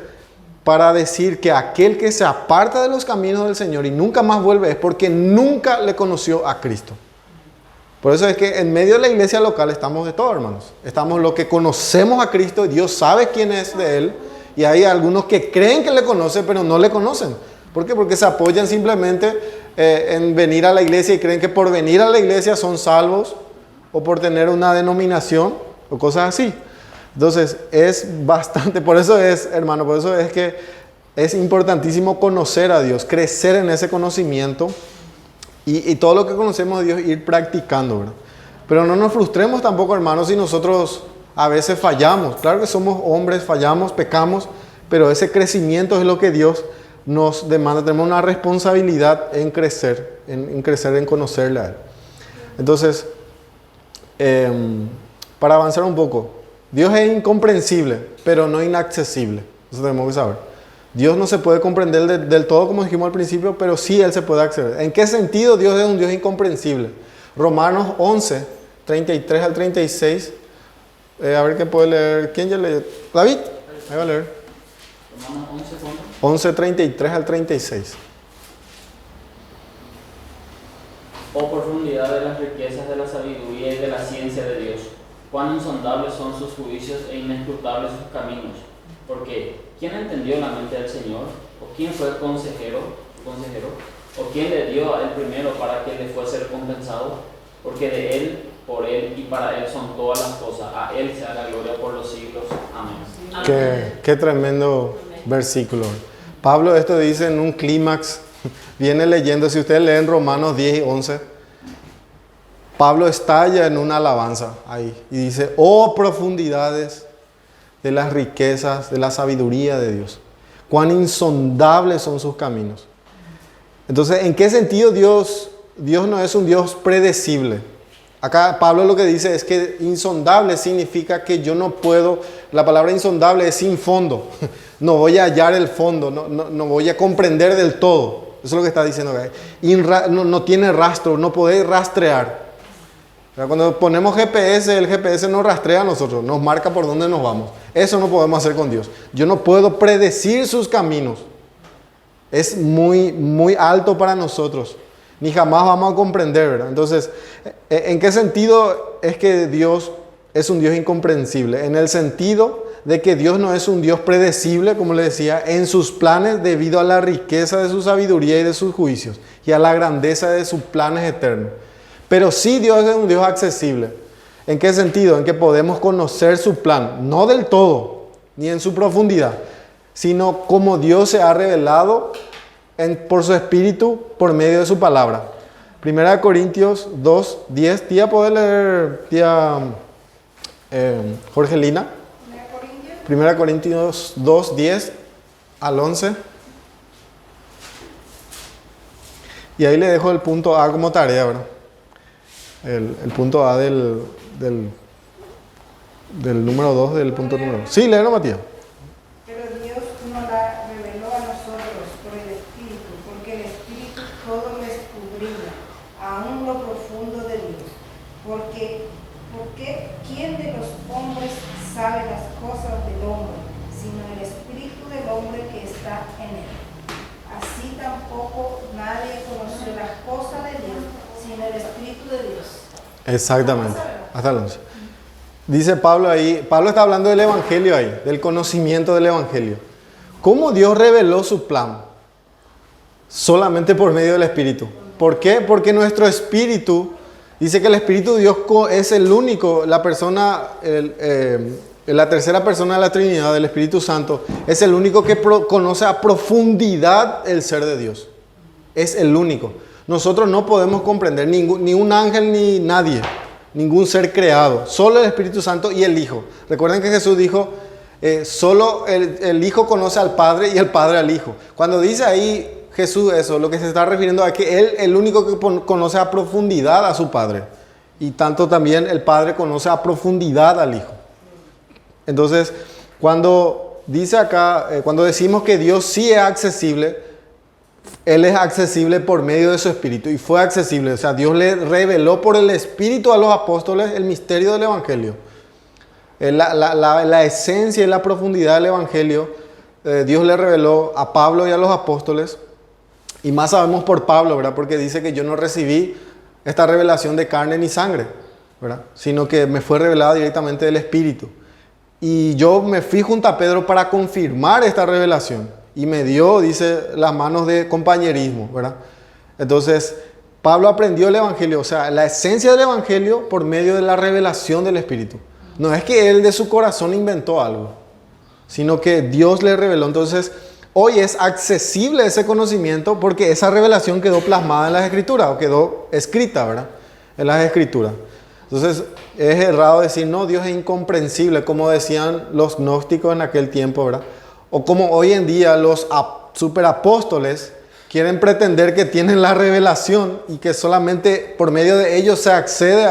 Para decir que aquel que se aparta de los caminos del Señor y nunca más vuelve es porque nunca le conoció a Cristo. Por eso es que en medio de la iglesia local estamos de todo, hermanos. Estamos los que conocemos a Cristo, Dios sabe quién es de Él, y hay algunos que creen que le conocen, pero no le conocen. ¿Por qué? Porque se apoyan simplemente en venir a la iglesia y creen que por venir a la iglesia son salvos o por tener una denominación o cosas así. Entonces es bastante, por eso es, hermano, por eso es que es importantísimo conocer a Dios, crecer en ese conocimiento y todo lo que conocemos de Dios ir practicando, ¿verdad? Pero no nos frustremos tampoco, hermanos, si nosotros a veces fallamos. Claro que somos hombres, fallamos, pecamos, pero ese crecimiento es lo que Dios nos demanda. Tenemos una responsabilidad en crecer, en conocerle a Él. Entonces, para avanzar un poco, Dios es incomprensible, pero no inaccesible. Eso tenemos que saber. Dios no se puede comprender del todo, como dijimos al principio, pero sí Él se puede acceder. ¿En qué sentido Dios es un Dios incomprensible? Romanos 11, 33 al 36. A ver qué puede leer. ¿Quién ya leyó? David, ahí va a leer. Romanos 11, ¿cuánto? 11, 33 al 36. Oh profundidad de las riquezas de la sabiduría y de la ciencia de Dios. Cuán insondables son sus juicios e inescrutables sus caminos. Porque, ¿quién entendió la mente del Señor? ¿O quién fue consejero? ¿O quién le dio el primero para que le fuese recompensado? Porque de Él, por Él y para Él son todas las cosas. A Él sea la gloria por los siglos. Amén. Qué tremendo versículo. Pablo esto dice en un clímax. Viene leyendo, si ustedes leen Romanos 10 y 11, Pablo estalla en una alabanza ahí y dice: oh profundidades de las riquezas, de la sabiduría de Dios, cuán insondables son sus caminos. Entonces, ¿en qué sentido Dios no es un Dios predecible? Acá Pablo lo que dice es que insondable significa que yo no puedo, la palabra insondable es sin fondo, no voy a hallar el fondo, no voy a comprender del todo. Eso es lo que está diciendo acá. No tiene rastro, no podés rastrear. Cuando ponemos GPS, el GPS nos rastrea a nosotros, nos marca por dónde nos vamos. Eso no podemos hacer con Dios. Yo no puedo predecir sus caminos. Es muy, muy alto para nosotros. Ni jamás vamos a comprender, ¿verdad? Entonces, ¿en qué sentido es que Dios es un Dios incomprensible? En el sentido de que Dios no es un Dios predecible, como le decía, en sus planes debido a la riqueza de su sabiduría y de sus juicios y a la grandeza de sus planes eternos. Pero sí Dios es un Dios accesible. ¿En qué sentido? En que podemos conocer su plan, no del todo, ni en su profundidad, sino como Dios se ha revelado por su Espíritu, por medio de su palabra. 1 Corintios 2, 10. Tía, ¿puede leer, tía Jorgelina? 1 Corintios 2, 10 al 11. Y ahí le dejo el punto A como tarea, ¿verdad? El punto A del número 2, del punto número 2. Sí, léelo, Matías. Pero Dios nos la reveló a nosotros por el Espíritu, porque el Espíritu todo lo escudriña, aún lo profundo de Dios. Porque ¿quién de los hombres sabe las cosas del hombre, sino el Espíritu del hombre que está en él? Así tampoco nadie conoció las cosas de Dios, sino el Espíritu de Dios. Exactamente, hasta el 11. Dice Pablo ahí, Pablo está hablando del Evangelio ahí, del conocimiento del Evangelio. ¿Cómo Dios reveló su plan? Solamente por medio del Espíritu. ¿Por qué? Porque nuestro Espíritu, dice que el Espíritu de Dios es el único, la persona, la tercera persona de la Trinidad, del Espíritu Santo, es el único que conoce a profundidad el ser de Dios. Es el único. Nosotros no podemos comprender ni un ángel ni nadie, ningún ser creado. Solo el Espíritu Santo y el Hijo. Recuerden que Jesús dijo, solo el Hijo conoce al Padre y el Padre al Hijo. Cuando dice ahí Jesús eso, lo que se está refiriendo a que Él el único que conoce a profundidad a su Padre. Y tanto también el Padre conoce a profundidad al Hijo. Entonces, cuando dice acá, cuando decimos que Dios sí es accesible, Él es accesible por medio de su Espíritu y fue accesible. O sea, Dios le reveló por el Espíritu a los apóstoles el misterio del Evangelio. La esencia y la profundidad del Evangelio, Dios le reveló a Pablo y a los apóstoles. Y más sabemos por Pablo, ¿verdad? Porque dice que yo no recibí esta revelación de carne ni sangre, ¿verdad? Sino que me fue revelada directamente del Espíritu. Y yo me fui junto a Pedro para confirmar esta revelación. Y me dio, dice, las manos de compañerismo, ¿verdad? Entonces, Pablo aprendió el Evangelio, o sea, la esencia del Evangelio por medio de la revelación del Espíritu. No es que él de su corazón inventó algo, sino que Dios le reveló. Entonces, hoy es accesible ese conocimiento porque esa revelación quedó plasmada en las Escrituras, o quedó escrita, ¿verdad? En las Escrituras. Entonces, es errado decir, no, Dios es incomprensible, como decían los gnósticos en aquel tiempo, ¿verdad? O como hoy en día los superapóstoles quieren pretender que tienen la revelación y que solamente por medio de ellos se accede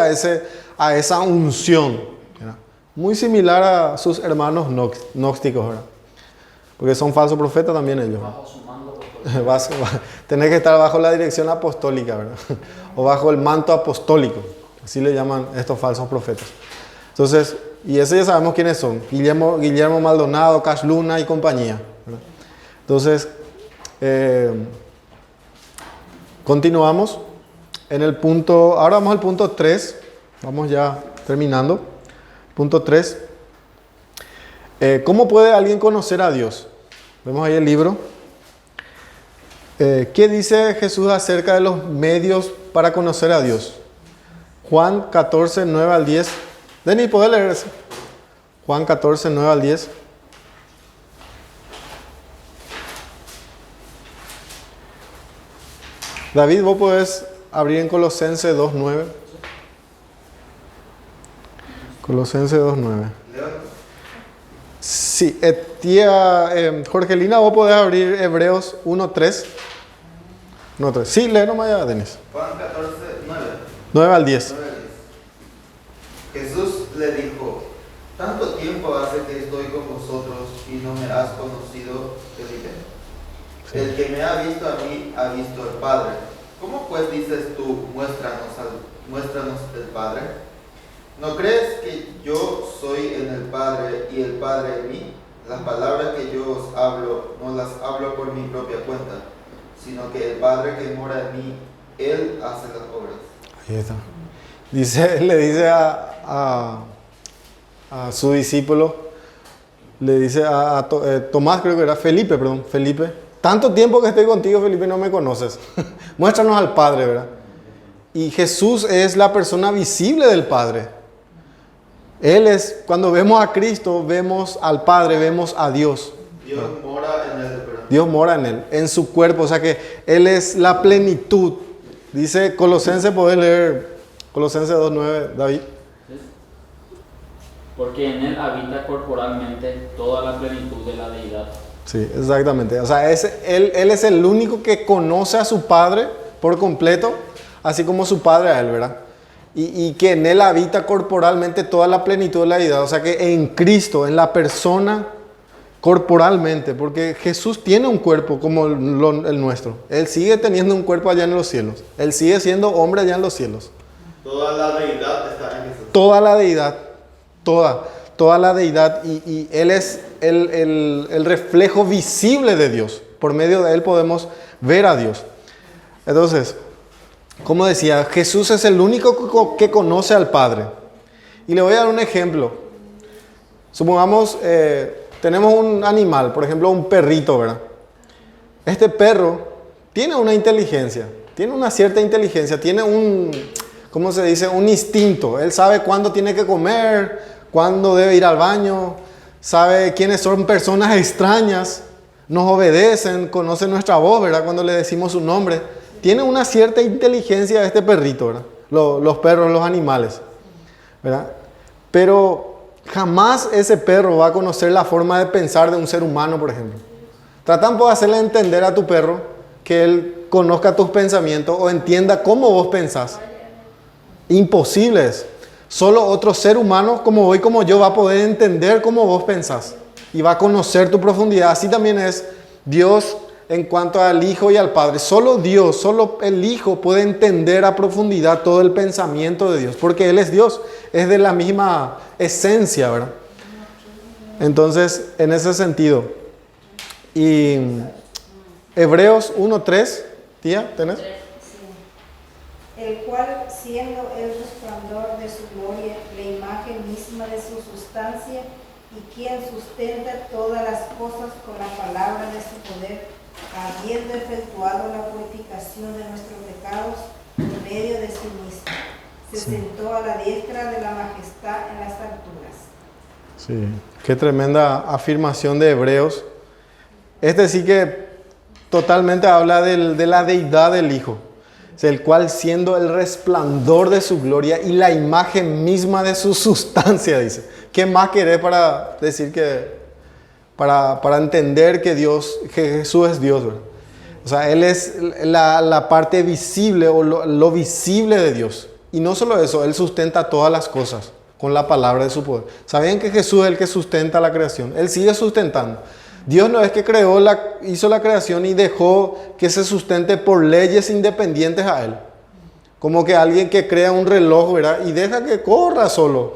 a esa unción, ¿verdad? Muy similar a sus hermanos gnósticos, ¿verdad? Porque son falsos profetas también ellos. Bajo su mando apostólico. Tenés que estar bajo la dirección apostólica, ¿verdad? O bajo el manto apostólico. Así le llaman estos falsos profetas. Entonces, y ese ya sabemos quiénes son. Guillermo Maldonado, Cash Luna y compañía, ¿verdad? Entonces, continuamos en el punto, ahora vamos al punto 3. Vamos ya terminando. Punto 3. ¿Cómo puede alguien conocer a Dios? Vemos ahí el libro. ¿Qué dice Jesús acerca de los medios para conocer a Dios? Juan 14, 9 al 10. Denis, ¿podés leer eso? Juan 14, 9 al 10. David, vos podés abrir en Colosenses 2, 9. Colosenses 2, 9. Sí, tía Jorgelina, vos podés abrir Hebreos 1, 3. 1, 3. Sí, lee nomás ya, Denis. Juan 14, 9. 9 al 10. 9 al 10. Jesús le dijo, tanto tiempo hace que estoy con vosotros y no me has conocido, Felipe. Sí. El que me ha visto a mí, ha visto al Padre. ¿Cómo pues dices tú, muéstranos el Padre? ¿No crees que yo soy en el Padre y el Padre en mí? Las palabras que yo os hablo, no las hablo por mi propia cuenta, sino que el Padre que mora en mí, Él hace las obras. Ahí está. Le dice a su discípulo, le dice a Tomás, creo que era Felipe, tanto tiempo que estoy contigo, Felipe, no me conoces. Muéstranos al Padre, ¿verdad? Y Jesús es la persona visible del Padre. Él es, cuando vemos a Cristo, vemos al Padre, vemos a Dios. Dios mora en Él, ¿verdad? Dios mora en Él, en su cuerpo, o sea que Él es la plenitud. Dice Colosenses, podés leer Colosenses 2.9, David. Porque en Él habita corporalmente toda la plenitud de la deidad. Sí, exactamente. O sea, él es el único que conoce a su Padre por completo, así como su Padre a Él, ¿verdad? Y que en Él habita corporalmente toda la plenitud de la deidad. O sea que en Cristo, en la persona, corporalmente, porque Jesús tiene un cuerpo como el nuestro. Él sigue teniendo un cuerpo allá en los cielos. Él sigue siendo hombre allá en los cielos. Toda la deidad está en Jesús. Toda la deidad, toda la deidad, y Él es el reflejo visible de Dios. Por medio de Él podemos ver a Dios. Entonces, como decía, Jesús es el único que conoce al Padre. Y le voy a dar un ejemplo. Supongamos, tenemos un animal, por ejemplo, un perrito, ¿verdad? Este perro tiene una inteligencia, tiene una cierta inteligencia, tiene ¿cómo se dice? Un instinto. Él sabe cuándo tiene que comer, cuándo debe ir al baño, sabe quiénes son personas extrañas, nos obedecen, conoce nuestra voz, ¿verdad? Cuando le decimos su nombre. Tiene una cierta inteligencia este perrito, ¿verdad? Los perros, los animales, ¿verdad? Pero jamás ese perro va a conocer la forma de pensar de un ser humano, por ejemplo. Tratan por hacerle entender a tu perro que él conozca tus pensamientos o entienda cómo vos pensás. Imposible es. Solo otro ser humano como vos y como yo va a poder entender cómo vos pensás y va a conocer tu profundidad. Así también es Dios en cuanto al Hijo y al Padre. Solo Dios, solo el Hijo puede entender a profundidad todo el pensamiento de Dios, porque Él es Dios, es de la misma esencia, ¿verdad? Entonces, en ese sentido. Y Hebreos 1.3, tía, ¿tenés? El cual, siendo el resplandor de su gloria, la imagen misma de su sustancia, y quien sustenta todas las cosas con la palabra de su poder, habiendo efectuado la purificación de nuestros pecados por medio de sí mismo, se sentó a la diestra de la majestad en las alturas. Sí, qué tremenda afirmación de Hebreos. Este sí que totalmente habla de la deidad del Hijo, el cual siendo el resplandor de su gloria y la imagen misma de su sustancia, dice. ¿Qué más querés para decir que, para entender que Jesús es Dios, ¿verdad? O sea, Él es la parte visible o lo visible de Dios. Y no solo eso, Él sustenta todas las cosas con la palabra de su poder. ¿Sabían que Jesús es el que sustenta la creación? Él sigue sustentando. Dios no es que hizo la creación y dejó que se sustente por leyes independientes a Él. Como que alguien que crea un reloj, ¿verdad? Y deja que corra solo.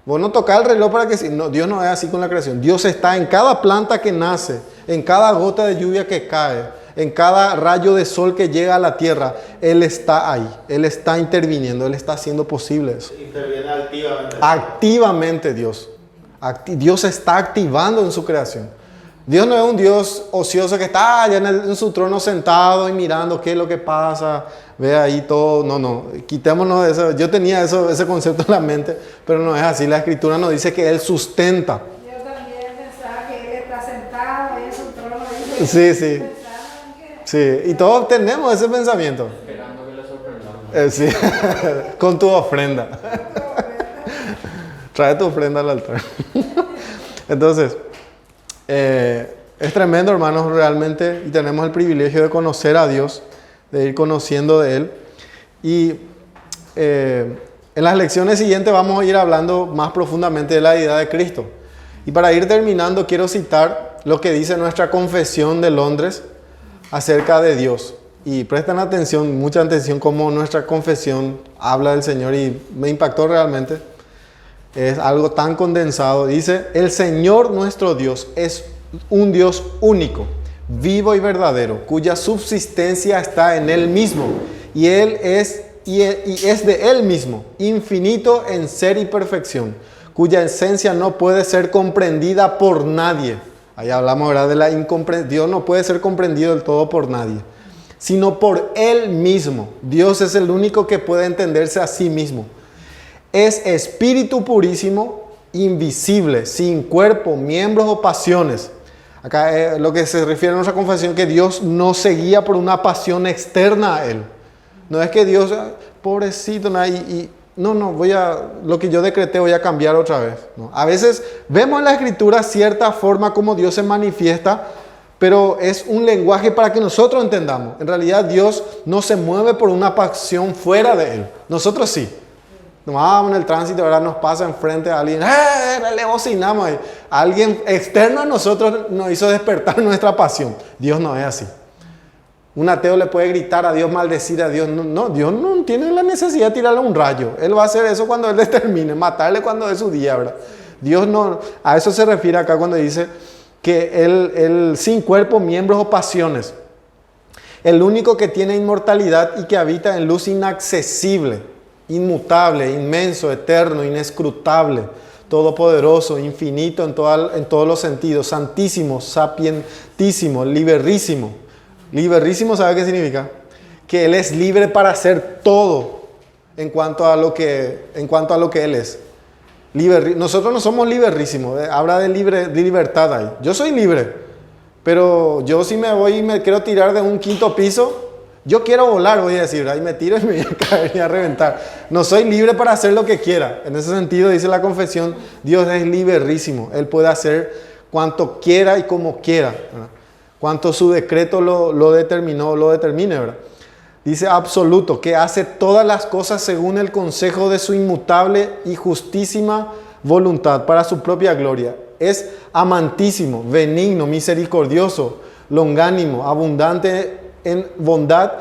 Vos no tocás el reloj para que... No, Dios no es así con la creación. Dios está en cada planta que nace, en cada gota de lluvia que cae, en cada rayo de sol que llega a la tierra. Él está ahí. Él está interviniendo. Él está haciendo posible eso. Interviene activamente. Activamente Dios. Dios está activando en su creación. Dios no es un Dios ocioso que está allá en su trono sentado y mirando qué es lo que pasa, ve ahí todo. No, quitémonos de eso. Yo tenía ese concepto en la mente, pero no es así. La Escritura nos dice que Él sustenta. Yo también pensaba que Él está sentado en su trono. Sí. Sí, y todos tenemos ese pensamiento. Esperando que le sorprendamos. Sí, con tu ofrenda. Trae tu ofrenda al altar. Entonces, es tremendo, hermanos, realmente, y tenemos el privilegio de conocer a Dios, de ir conociendo de Él. Y en las lecciones siguientes vamos a ir hablando más profundamente de la deidad de Cristo. Y para ir terminando, quiero citar lo que dice nuestra confesión de Londres acerca de Dios. Y presten atención, mucha atención, cómo nuestra confesión habla del Señor, y me impactó realmente. Es algo tan condensado. Dice: el Señor nuestro Dios es un Dios único, vivo y verdadero, cuya subsistencia está en Él mismo, y es de Él mismo, infinito en ser y perfección, cuya esencia no puede ser comprendida por nadie. Ahí hablamos, ¿verdad?, de la incomprensión. Dios no puede ser comprendido del todo por nadie, sino por Él mismo. Dios es el único que puede entenderse a sí mismo. Es espíritu purísimo, invisible, sin cuerpo, miembros o pasiones. Acá lo que se refiere a nuestra confesión, que Dios no se guía por una pasión externa a Él. No es que Dios, pobrecito, lo que yo decreté voy a cambiar otra vez. No. A veces vemos en la Escritura cierta forma como Dios se manifiesta, pero es un lenguaje para que nosotros entendamos. En realidad Dios no se mueve por una pasión fuera de Él. Nosotros sí. Nos vamos en el tránsito, ahora nos pasa enfrente a alguien, le bocinamos ahí. Alguien externo a nosotros nos hizo despertar nuestra pasión. Dios no es así. Un ateo le puede gritar a Dios, maldecir a Dios. No, Dios no tiene la necesidad de tirarle un rayo. Él va a hacer eso cuando Él determine, matarle cuando es su día, ¿verdad? Dios no, a eso se refiere acá cuando dice que Él sin cuerpo, miembros o pasiones. El único que tiene inmortalidad y que habita en luz inaccesible, inmutable, inmenso, eterno, inescrutable, todopoderoso, infinito en todos los sentidos, santísimo, sapientísimo, liberísimo. Liberísimo, ¿sabe qué significa? Que Él es libre para hacer todo en cuanto a lo que Él es. Nosotros no somos liberísimos, habla de libertad ahí. Yo soy libre, pero yo si me voy y me quiero tirar de un 5º piso, yo quiero volar, voy a decir, ahí me tiro y me voy a caer y a reventar. No soy libre para hacer lo que quiera. En ese sentido, dice la confesión, Dios es liberísimo. Él puede hacer cuanto quiera y como quiera, ¿verdad? Cuanto su decreto lo determine, ¿verdad? Dice absoluto, que hace todas las cosas según el consejo de su inmutable y justísima voluntad para su propia gloria. Es amantísimo, benigno, misericordioso, longánimo, abundante en bondad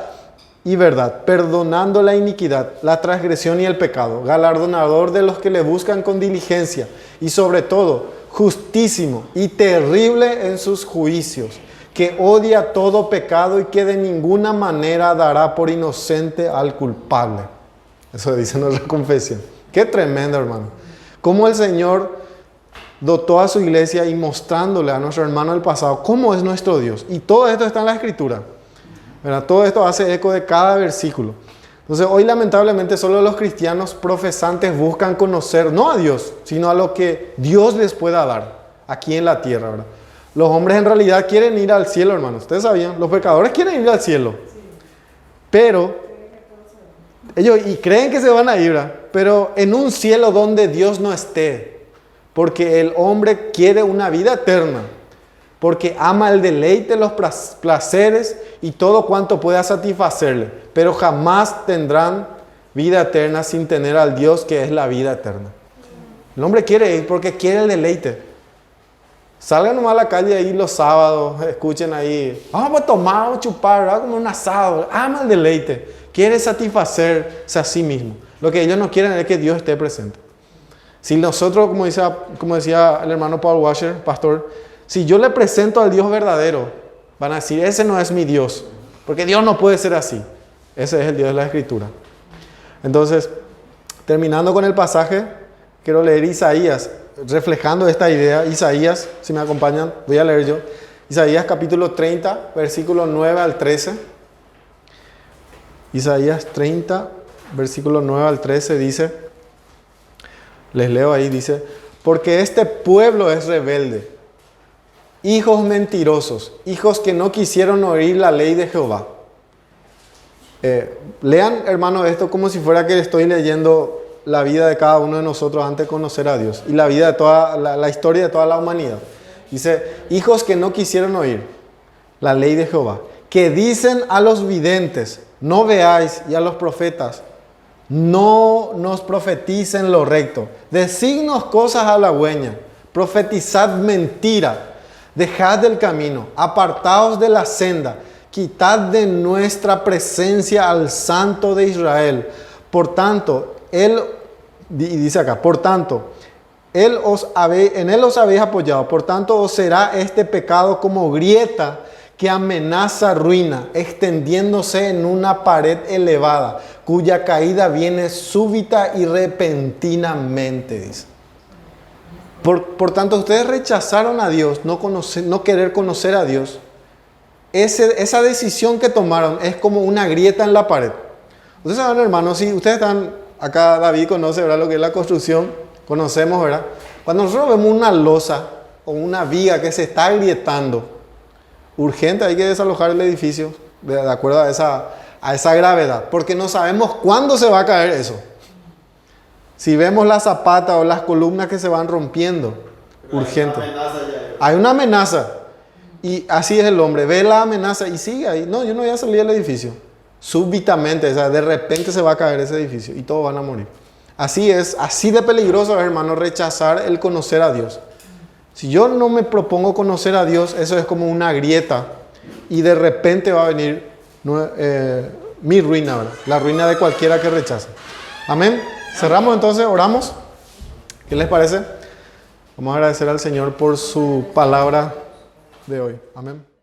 y verdad, perdonando la iniquidad, la transgresión y el pecado, galardonador de los que le buscan con diligencia, y sobre todo, justísimo y terrible en sus juicios, que odia todo pecado y que de ninguna manera dará por inocente al culpable. Eso dice nuestra confesión. Qué tremendo, hermano. Cómo el Señor dotó a su iglesia y mostrándole a nuestro hermano del pasado cómo es nuestro Dios. Y todo esto está en la Escritura, ¿verdad? Todo esto hace eco de cada versículo. Entonces hoy lamentablemente solo los cristianos profesantes buscan conocer no a Dios, sino a lo que Dios les pueda dar aquí en la tierra, ¿verdad? Los hombres en realidad quieren ir al cielo, hermanos. Ustedes sabían, los pecadores quieren ir al cielo. Pero ellos y creen que se van a ir, ¿verdad? Pero en un cielo donde Dios no esté. Porque el hombre quiere una vida eterna. Porque ama el deleite, los placeres y todo cuanto pueda satisfacerle. Pero jamás tendrán vida eterna sin tener al Dios que es la vida eterna. El hombre quiere ir porque quiere el deleite. Salgan nomás a la calle ahí los sábados, escuchen ahí, vamos a tomar, vamos a chupar, vamos a comer un asado. Ama el deleite, quiere satisfacerse a sí mismo. Lo que ellos no quieren es que Dios esté presente. Si nosotros, como decía el hermano Paul Washer, pastor, si yo le presento al Dios verdadero, van a decir, ese no es mi Dios, porque Dios no puede ser así. Ese es el Dios de la Escritura. Entonces, terminando con el pasaje, quiero leer Isaías, reflejando esta idea. Isaías, si me acompañan, voy a leer yo. Isaías capítulo 30, versículo 9 al 13. Isaías 30, versículo 9 al 13 dice, les leo ahí, dice, porque este pueblo es rebelde, hijos mentirosos, hijos que no quisieron oír la ley de Jehová. Lean, hermano, esto como si fuera que estoy leyendo la vida de cada uno de nosotros antes de conocer a Dios y la vida de toda la historia de toda la humanidad. Dice, hijos que no quisieron oír la ley de Jehová, que dicen a los videntes, no veáis, y a los profetas, no nos profeticen lo recto, decidnos cosas halagüeñas, profetizad mentira, dejad del camino, apartaos de la senda, quitad de nuestra presencia al Santo de Israel. Por tanto, dice acá, por tanto, en él os habéis apoyado, por tanto os será este pecado como grieta que amenaza ruina, extendiéndose en una pared elevada, cuya caída viene súbita y repentinamente, dice. Por tanto, ustedes rechazaron a Dios, no querer conocer a Dios. Esa decisión que tomaron es como una grieta en la pared. Ustedes saben, hermanos, si ustedes están acá, David conoce, ¿verdad?, lo que es la construcción, conocemos, ¿verdad? Cuando nosotros vemos una losa o una viga que se está agrietando, urgente hay que desalojar el edificio de acuerdo a esa gravedad, porque no sabemos cuándo se va a caer eso. Si vemos la zapata o las columnas que se van rompiendo, pero urgente. Hay una amenaza. Y así es el hombre, ve la amenaza y sigue ahí. No, yo no voy a salir del edificio. Súbitamente, o sea, de repente se va a caer ese edificio y todos van a morir. Así es, así de peligroso, hermano, rechazar el conocer a Dios. Si yo no me propongo conocer a Dios, eso es como una grieta y de repente va a venir mi ruina, ¿verdad? La ruina de cualquiera que rechace. Amén. Cerramos entonces, oramos. ¿Qué les parece? Vamos a agradecer al Señor por su palabra de hoy. Amén.